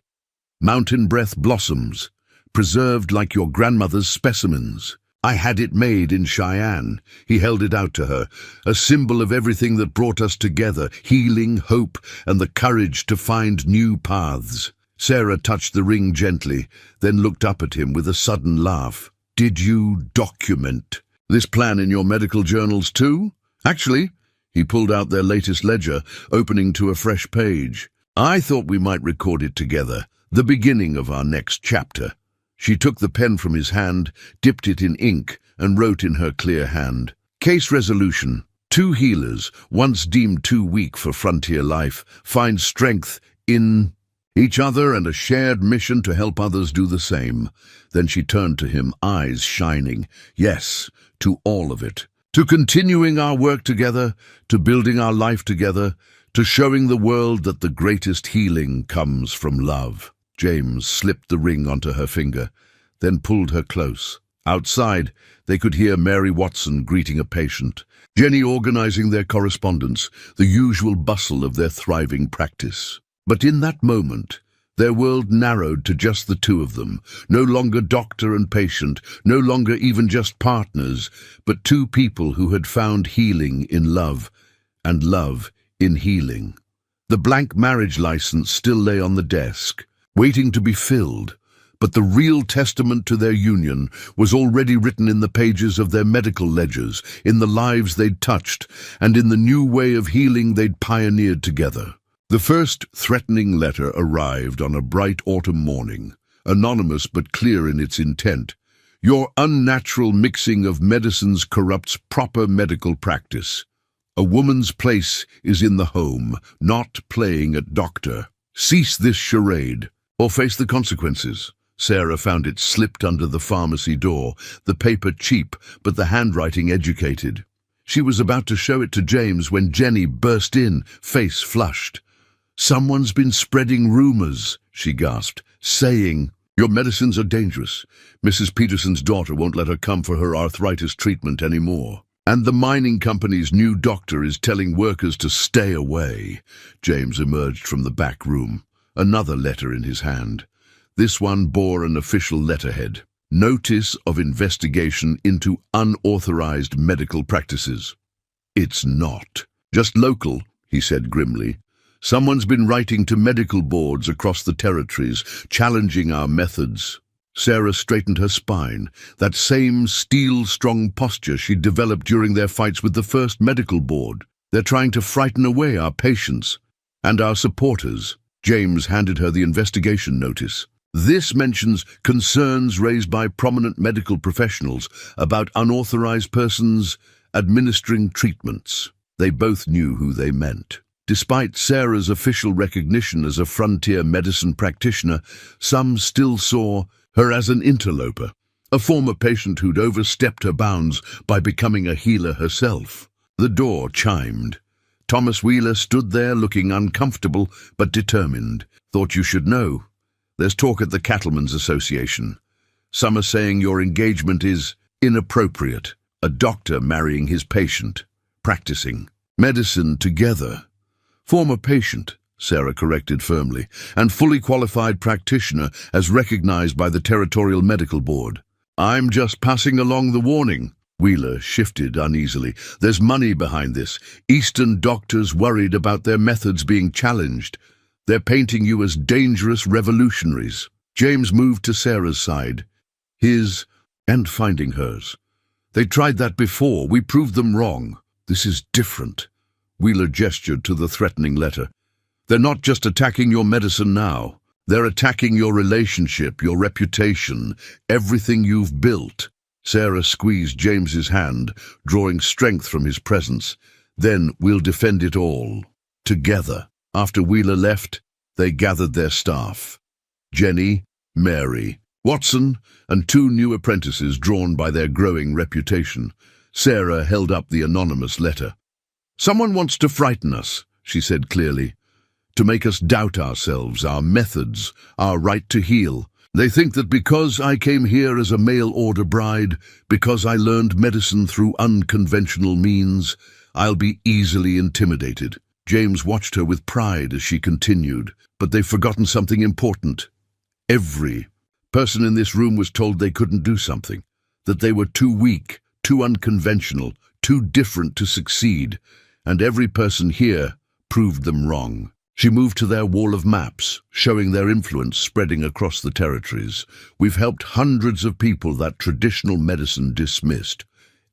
Speaker 1: "Mountain breath blossoms, preserved like your grandmother's specimens. I had it made in Cheyenne." He held it out to her, a symbol of everything that brought us together, healing, hope, and the courage to find new paths. Sarah touched the ring gently, then looked up at him with a sudden laugh. "Did you document this plan in your medical journals too?" "Actually," he pulled out their latest ledger, opening to a fresh page. "I thought we might record it together, the beginning of our next chapter." She took the pen from his hand, dipped it in ink, and wrote in her clear hand. "Case resolution. 2 healers, once deemed too weak for frontier life, find strength in each other and a shared mission to help others do the same." Then she turned to him, eyes shining. "Yes, to all of it. To continuing our work together, to building our life together, to showing the world that the greatest healing comes from love." James slipped the ring onto her finger, then pulled her close. Outside, they could hear Mary Watson greeting a patient, Jenny organizing their correspondence, the usual bustle of their thriving practice. But in that moment, their world narrowed to just the two of them, no longer doctor and patient, no longer even just partners, but 2 people who had found healing in love, and love in healing. The blank marriage license still lay on the desk, waiting to be filled, but the real testament to their union was already written in the pages of their medical ledgers, in the lives they'd touched, and in the new way of healing they'd pioneered together. The first threatening letter arrived on a bright autumn morning, anonymous but clear in its intent. "Your unnatural mixing of medicines corrupts proper medical practice. A woman's place is in the home, not playing at doctor. Cease this charade, or face the consequences." Sarah found it slipped under the pharmacy door, the paper cheap, but the handwriting educated. She was about to show it to James when Jenny burst in, face flushed. "Someone's been spreading rumors," she gasped, "saying, 'Your medicines are dangerous. Mrs. Peterson's daughter won't let her come for her arthritis treatment anymore. And the mining company's new doctor is telling workers to stay away.'" James emerged from the back room, another letter in his hand. This one bore an official letterhead: "Notice of investigation into unauthorized medical practices." "It's not just local," he said grimly. "Someone's been writing to medical boards across the territories, challenging our methods." Sarah straightened her spine, that same steel-strong posture she'd developed during their fights with the first medical board. "They're trying to frighten away our patients and our supporters." James handed her the investigation notice. "This mentions concerns raised by prominent medical professionals about unauthorized persons administering treatments." They both knew who they meant. Despite Sarah's official recognition as a frontier medicine practitioner, some still saw her as an interloper, a former patient who'd overstepped her bounds by becoming a healer herself. The door chimed. Thomas Wheeler stood there looking uncomfortable but determined. "Thought you should know. There's talk at the Cattlemen's Association. Some are saying your engagement is inappropriate. A doctor marrying his patient, practicing medicine together." "Former patient," Sarah corrected firmly, "and fully qualified practitioner as recognized by the Territorial Medical Board." "I'm just passing along the warning." Wheeler shifted uneasily. "There's money behind this. Eastern doctors worried about their methods being challenged. They're painting you as dangerous revolutionaries." James moved to Sarah's side, his and finding hers. "They tried that before. We proved them wrong. This is different." Wheeler gestured to the threatening letter. "They're not just attacking your medicine now. They're attacking your relationship, your reputation, everything you've built." Sarah squeezed James's hand, drawing strength from his presence. "Then we'll defend it all, together." After Wheeler left, they gathered their staff. Jenny, Mary, Watson, and 2 new apprentices drawn by their growing reputation. Sarah held up the anonymous letter. "Someone wants to frighten us," she said clearly, "to make us doubt ourselves, our methods, our right to heal. They think that because I came here as a mail-order bride, because I learned medicine through unconventional means, I'll be easily intimidated. James watched her with pride as she continued, but they've forgotten something important. Every person in this room was told they couldn't do something, that they were too weak, too unconventional, too different to succeed, and every person here proved them wrong. She moved to their wall of maps, showing their influence spreading across the territories. We've helped hundreds of people that traditional medicine dismissed.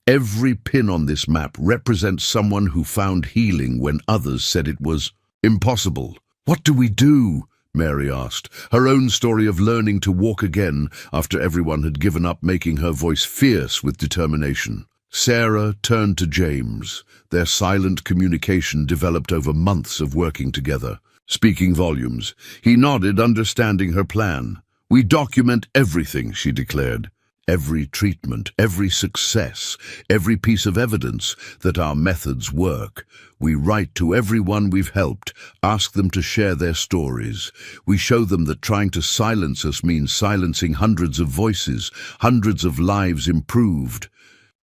Speaker 1: Every pin on this map represents someone who found healing when others said it was impossible. What do we do? Mary asked, her own story of learning to walk again after everyone had given up, making her voice fierce with determination. Sarah turned to James. Their silent communication developed over months of working together, speaking volumes. He nodded, understanding her plan. We document everything, she declared. Every treatment, every success, every piece of evidence that our methods work. We write to everyone we've helped, ask them to share their stories. We show them that trying to silence us means silencing hundreds of voices, hundreds of lives improved.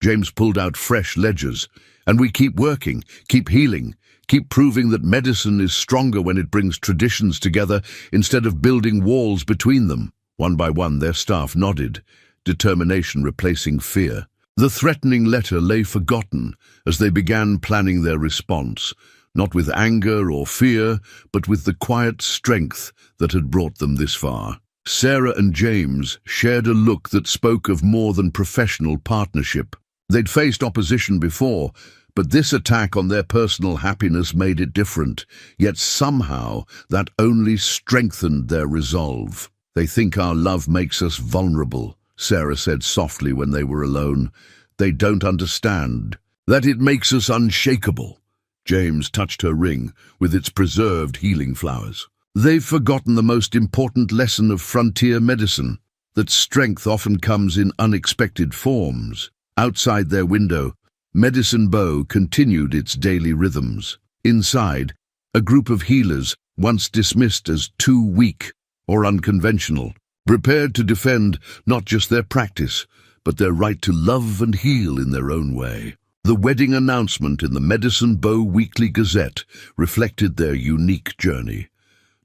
Speaker 1: James pulled out fresh ledgers. And we keep working, keep healing, keep proving that medicine is stronger when it brings traditions together instead of building walls between them. One by one, their staff nodded, determination replacing fear. The threatening letter lay forgotten as they began planning their response, not with anger or fear, but with the quiet strength that had brought them this far. Sarah and James shared a look that spoke of more than professional partnership. They'd faced opposition before, but this attack on their personal happiness made it different, yet somehow that only strengthened their resolve. They think our love makes us vulnerable, Sarah said softly when they were alone. They don't understand that it makes us unshakable. James touched her ring with its preserved healing flowers. They've forgotten the most important lesson of frontier medicine, that strength often comes in unexpected forms. Outside their window, Medicine Bow continued its daily rhythms. Inside, a group of healers, once dismissed as too weak or unconventional, prepared to defend not just their practice, but their right to love and heal in their own way. The wedding announcement in the Medicine Bow Weekly Gazette reflected their unique journey.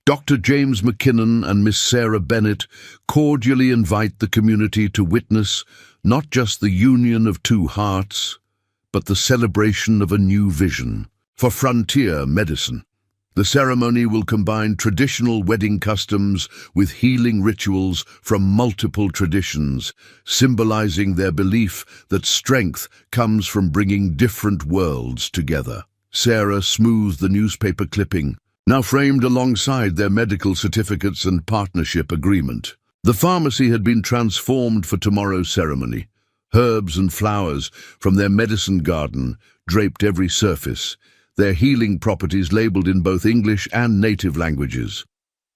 Speaker 1: Dr. James McKinnon and Miss Sarah Bennett cordially invite the community to witness not just the union of two hearts, but the celebration of a new vision for frontier medicine. The ceremony will combine traditional wedding customs with healing rituals from multiple traditions, symbolizing their belief that strength comes from bringing different worlds together. Sarah smoothed the newspaper clipping, now framed alongside their medical certificates and partnership agreement. The pharmacy had been transformed for tomorrow's ceremony. Herbs and flowers from their medicine garden draped every surface, their healing properties labeled in both English and native languages.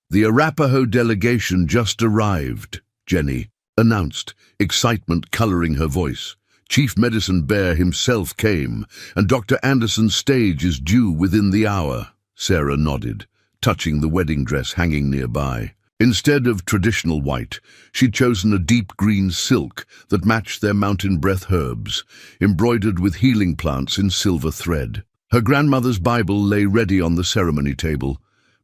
Speaker 1: The Arapaho delegation just arrived, Jenny announced, excitement coloring her voice. Chief Medicine Bear himself came, and Dr. Anderson's stage is due within the hour. Sarah nodded, touching the wedding dress hanging nearby. Instead of traditional white, she'd chosen a deep green silk that matched their mountain breath herbs, embroidered with healing plants in silver thread. Her grandmother's Bible lay ready on the ceremony table,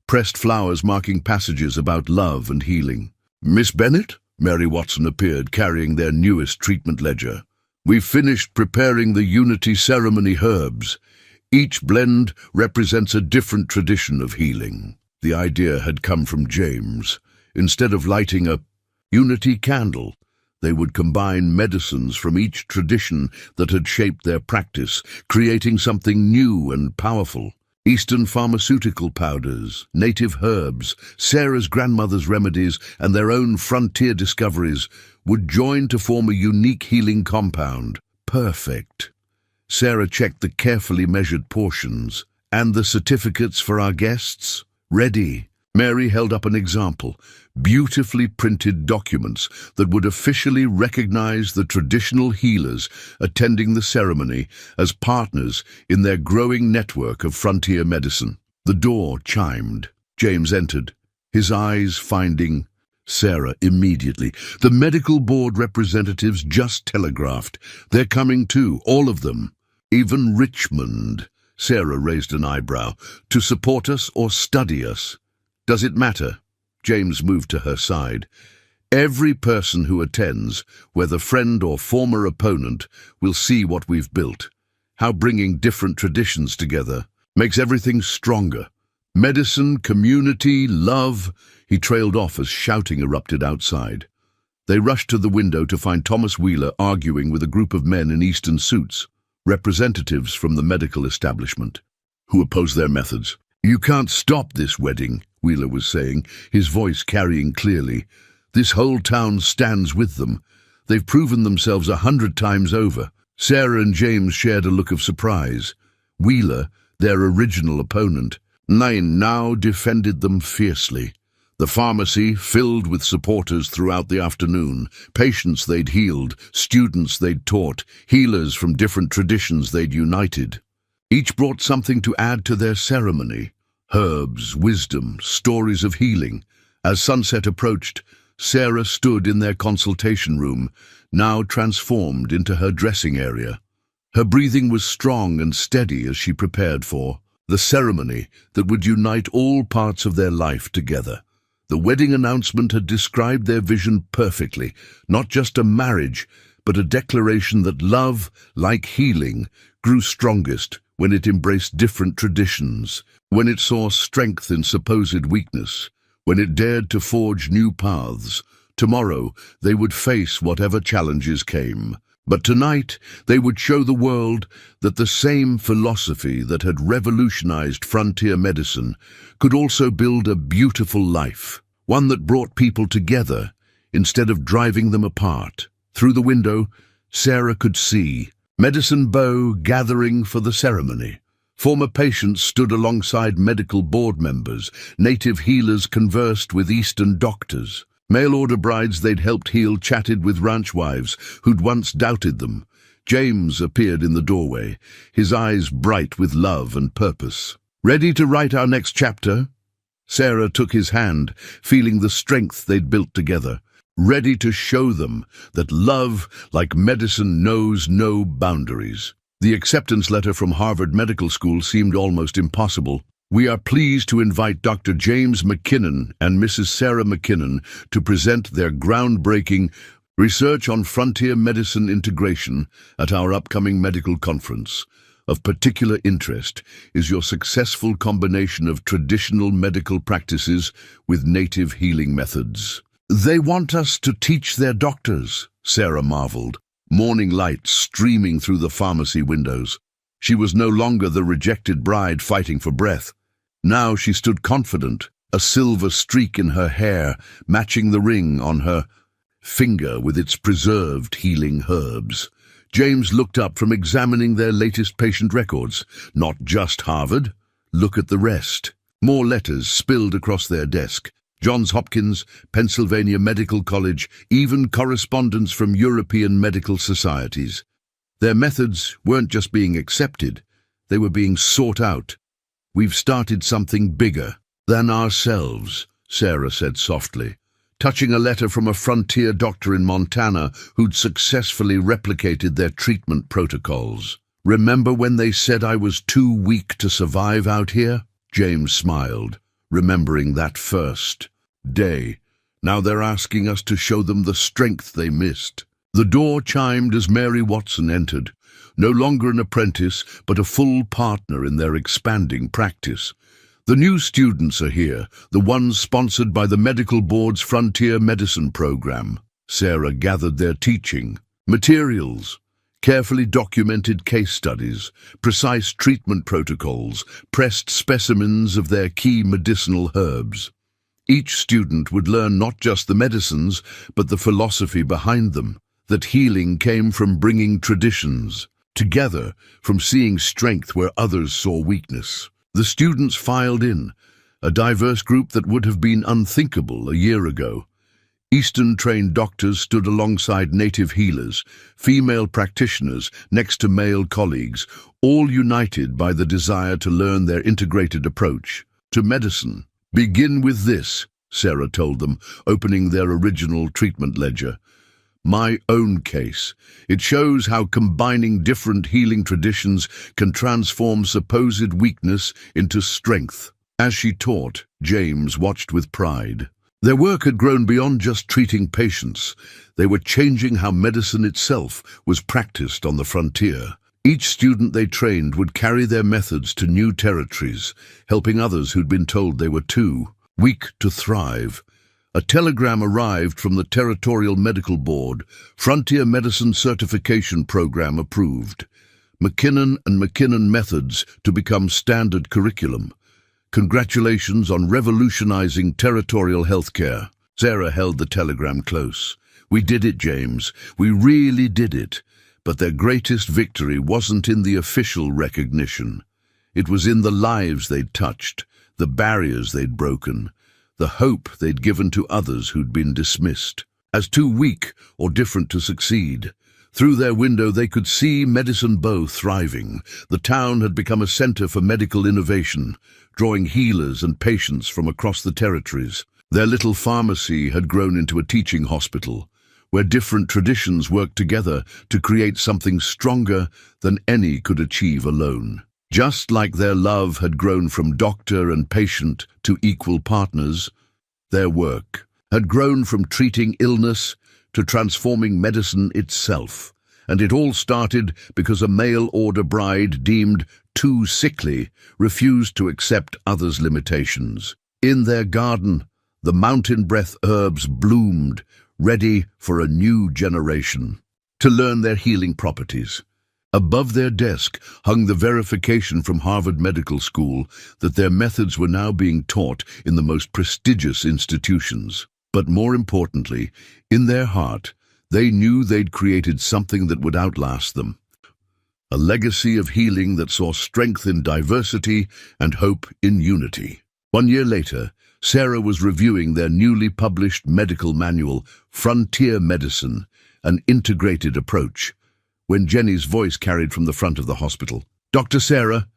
Speaker 1: pressed flowers marking passages about love and healing. Miss Bennett? Mary Watson appeared, carrying their newest treatment ledger. We've finished preparing the Unity Ceremony herbs. Each blend represents a different tradition of healing. The idea had come from James. Instead of lighting a unity candle, they would combine medicines from each tradition that had shaped their practice, creating something new and powerful. Eastern pharmaceutical powders, native herbs, Sarah's grandmother's remedies, and their own frontier discoveries would join to form a unique healing compound. Perfect. Sarah checked the carefully measured portions. And the certificates for our guests? Ready. Mary held up an example, beautifully printed documents that would officially recognize the traditional healers attending the ceremony as partners in their growing network of frontier medicine. The door chimed. James entered, his eyes finding Sarah immediately. The medical board representatives just telegraphed. They're coming too, all of them. Even Richmond. Sarah raised an eyebrow. To support us or study us? Does it matter? James moved to her side. Every person who attends, whether friend or former opponent, will see what we've built. How bringing different traditions together makes everything stronger. Medicine, community, love. He trailed off as shouting erupted outside. They rushed to the window to find Thomas Wheeler arguing with a group of men in Eastern suits, representatives from the medical establishment, who opposed their methods. You can't stop this wedding, Wheeler was saying, his voice carrying clearly. This whole town stands with them. They've proven themselves 100 times over. Sarah and James shared a look of surprise. Wheeler, their original opponent, now defended them fiercely. The pharmacy filled with supporters throughout the afternoon, patients they'd healed, students they'd taught, healers from different traditions they'd united. Each brought something to add to their ceremony: herbs, wisdom, stories of healing. As sunset approached, Sarah stood in their consultation room, now transformed into her dressing area. Her breathing was strong and steady as she prepared for the ceremony that would unite all parts of their life together. The wedding announcement had described their vision perfectly, not just a marriage, but a declaration that love, like healing, grew strongest when it embraced different traditions, when it saw strength in supposed weakness, when it dared to forge new paths. Tomorrow they would face whatever challenges came. But tonight they would show the world that the same philosophy that had revolutionized frontier medicine could also build a beautiful life, one that brought people together instead of driving them apart. Through the window, Sarah could see Medicine Bow gathering for the ceremony. Former patients stood alongside medical board members. Native healers conversed with Eastern doctors. Mail-order brides they'd helped heal chatted with ranch wives who'd once doubted them. James appeared in the doorway, his eyes bright with love and purpose. Ready to write our next chapter? Sarah took his hand, feeling the strength they'd built together. Ready to show them that love, like medicine, knows no boundaries. The acceptance letter from Harvard Medical School seemed almost impossible. We are pleased to invite Dr. James McKinnon and Mrs. Sarah McKinnon to present their groundbreaking research on frontier medicine integration at our upcoming medical conference. Of particular interest is your successful combination of traditional medical practices with native healing methods. They want us to teach their doctors, Sarah marveled, morning light streaming through the pharmacy windows. She was no longer the rejected bride fighting for breath. Now she stood confident, a silver streak in her hair matching the ring on her finger with its preserved healing herbs. James looked up from examining their latest patient records. Not just Harvard. Look at the rest. More letters spilled across their desk. Johns Hopkins, Pennsylvania Medical College, even correspondence from European medical societies. Their methods weren't just being accepted, they were being sought out. We've started something bigger than ourselves, Sarah said softly, touching a letter from a frontier doctor in Montana who'd successfully replicated their treatment protocols. Remember when they said I was too weak to survive out here? James smiled, remembering that first day. Now they're asking us to show them the strength they missed. The door chimed as Mary Watson entered, no longer an apprentice, but a full partner in their expanding practice. The new students are here, the ones sponsored by the Medical Board's Frontier Medicine program. Sarah gathered their teaching materials, carefully documented case studies, precise treatment protocols, pressed specimens of their key medicinal herbs. Each student would learn not just the medicines, but the philosophy behind them, that healing came from bringing traditions together, from seeing strength where others saw weakness. The students filed in, a diverse group that would have been unthinkable a year ago. Eastern-trained doctors stood alongside native healers, female practitioners next to male colleagues, all united by the desire to learn their integrated approach to medicine. Begin with this, Sarah told them, opening their original treatment ledger. My own case. It shows how combining different healing traditions can transform supposed weakness into strength. As she taught, James watched with pride. Their work had grown beyond just treating patients. They were changing how medicine itself was practiced on the frontier. Each student they trained would carry their methods to new territories, helping others who'd been told they were too weak to thrive. A telegram arrived from the Territorial Medical Board, Frontier Medicine Certification Program approved. McKinnon and McKinnon methods to become standard curriculum. Congratulations on revolutionizing territorial healthcare. Sarah held the telegram close. We did it, James. We really did it. But their greatest victory wasn't in the official recognition. It was in the lives they'd touched, the barriers they'd broken, the hope they'd given to others who'd been dismissed as too weak or different to succeed. Through their window they could see Medicine Bow thriving. The town had become a center for medical innovation, drawing healers and patients from across the territories. Their little pharmacy had grown into a teaching hospital, where different traditions worked together to create something stronger than any could achieve alone. Just like their love had grown from doctor and patient to equal partners, their work had grown from treating illness to transforming medicine itself. And it all started because a mail-order bride deemed too sickly refused to accept others' limitations. In their garden, the mountain breath herbs bloomed, ready for a new generation to learn their healing properties. Above their desk hung the verification from Harvard Medical School that their methods were now being taught in the most prestigious institutions. But more importantly, in their heart, they knew they'd created something that would outlast them. A legacy of healing that saw strength in diversity and hope in unity. 1 year later, Sarah was reviewing their newly published medical manual, Frontier Medicine, an integrated approach, when Jenny's voice carried from the front of the hospital. Dr. Sarah,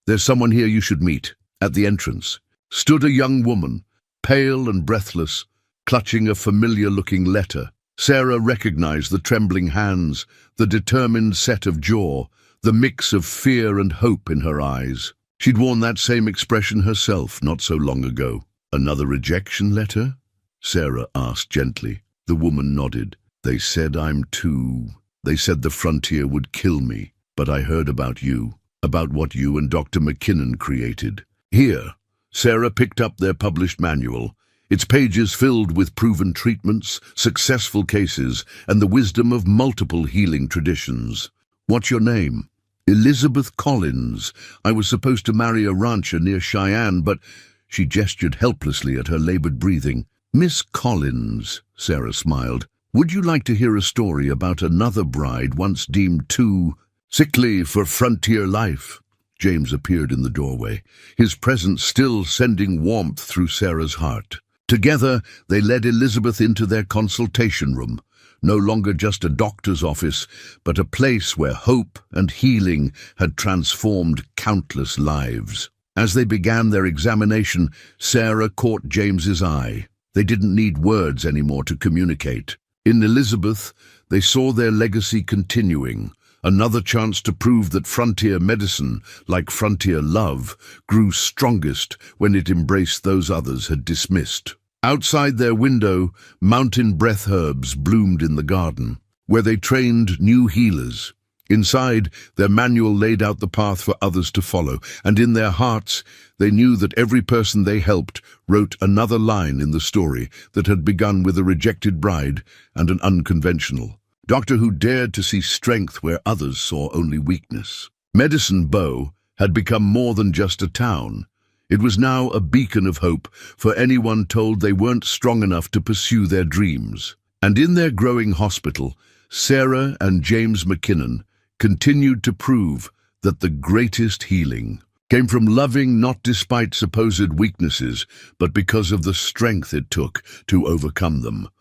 Speaker 1: there's someone here you should meet. At the entrance stood a young woman, pale and breathless, clutching a familiar-looking letter. Sarah recognized the trembling hands, the determined set of jaw, the mix of fear and hope in her eyes. She'd worn that same expression herself not so long ago. Another rejection letter? Sarah asked gently. The woman nodded. They said They said the frontier would kill me, but I heard about you, about what you and Dr. McKinnon created. Here, Sarah picked up their published manual, its pages filled with proven treatments, successful cases, and the wisdom of multiple healing traditions. What's your name? Elizabeth Collins. I was supposed to marry a rancher near Cheyenne, but... She gestured helplessly at her labored breathing. Miss Collins, Sarah smiled. Would you like to hear a story about another bride once deemed too sickly for frontier life? James appeared in the doorway, his presence still sending warmth through Sarah's heart. Together, they led Elizabeth into their consultation room, no longer just a doctor's office, but a place where hope and healing had transformed countless lives. As they began their examination, Sarah caught James's eye. They didn't need words anymore to communicate. In Elizabeth, they saw their legacy continuing, another chance to prove that frontier medicine, like frontier love, grew strongest when it embraced those others had dismissed. Outside their window, mountain breath herbs bloomed in the garden, where they trained new healers. Inside, their manual laid out the path for others to follow, and in their hearts, they knew that every person they helped wrote another line in the story that had begun with a rejected bride and an unconventional doctor who dared to see strength where others saw only weakness. Medicine Bow had become more than just a town. It was now a beacon of hope for anyone told they weren't strong enough to pursue their dreams. And in their growing hospital, Sarah and James McKinnon continued to prove that the greatest healing came from loving not despite supposed weaknesses, but because of the strength it took to overcome them.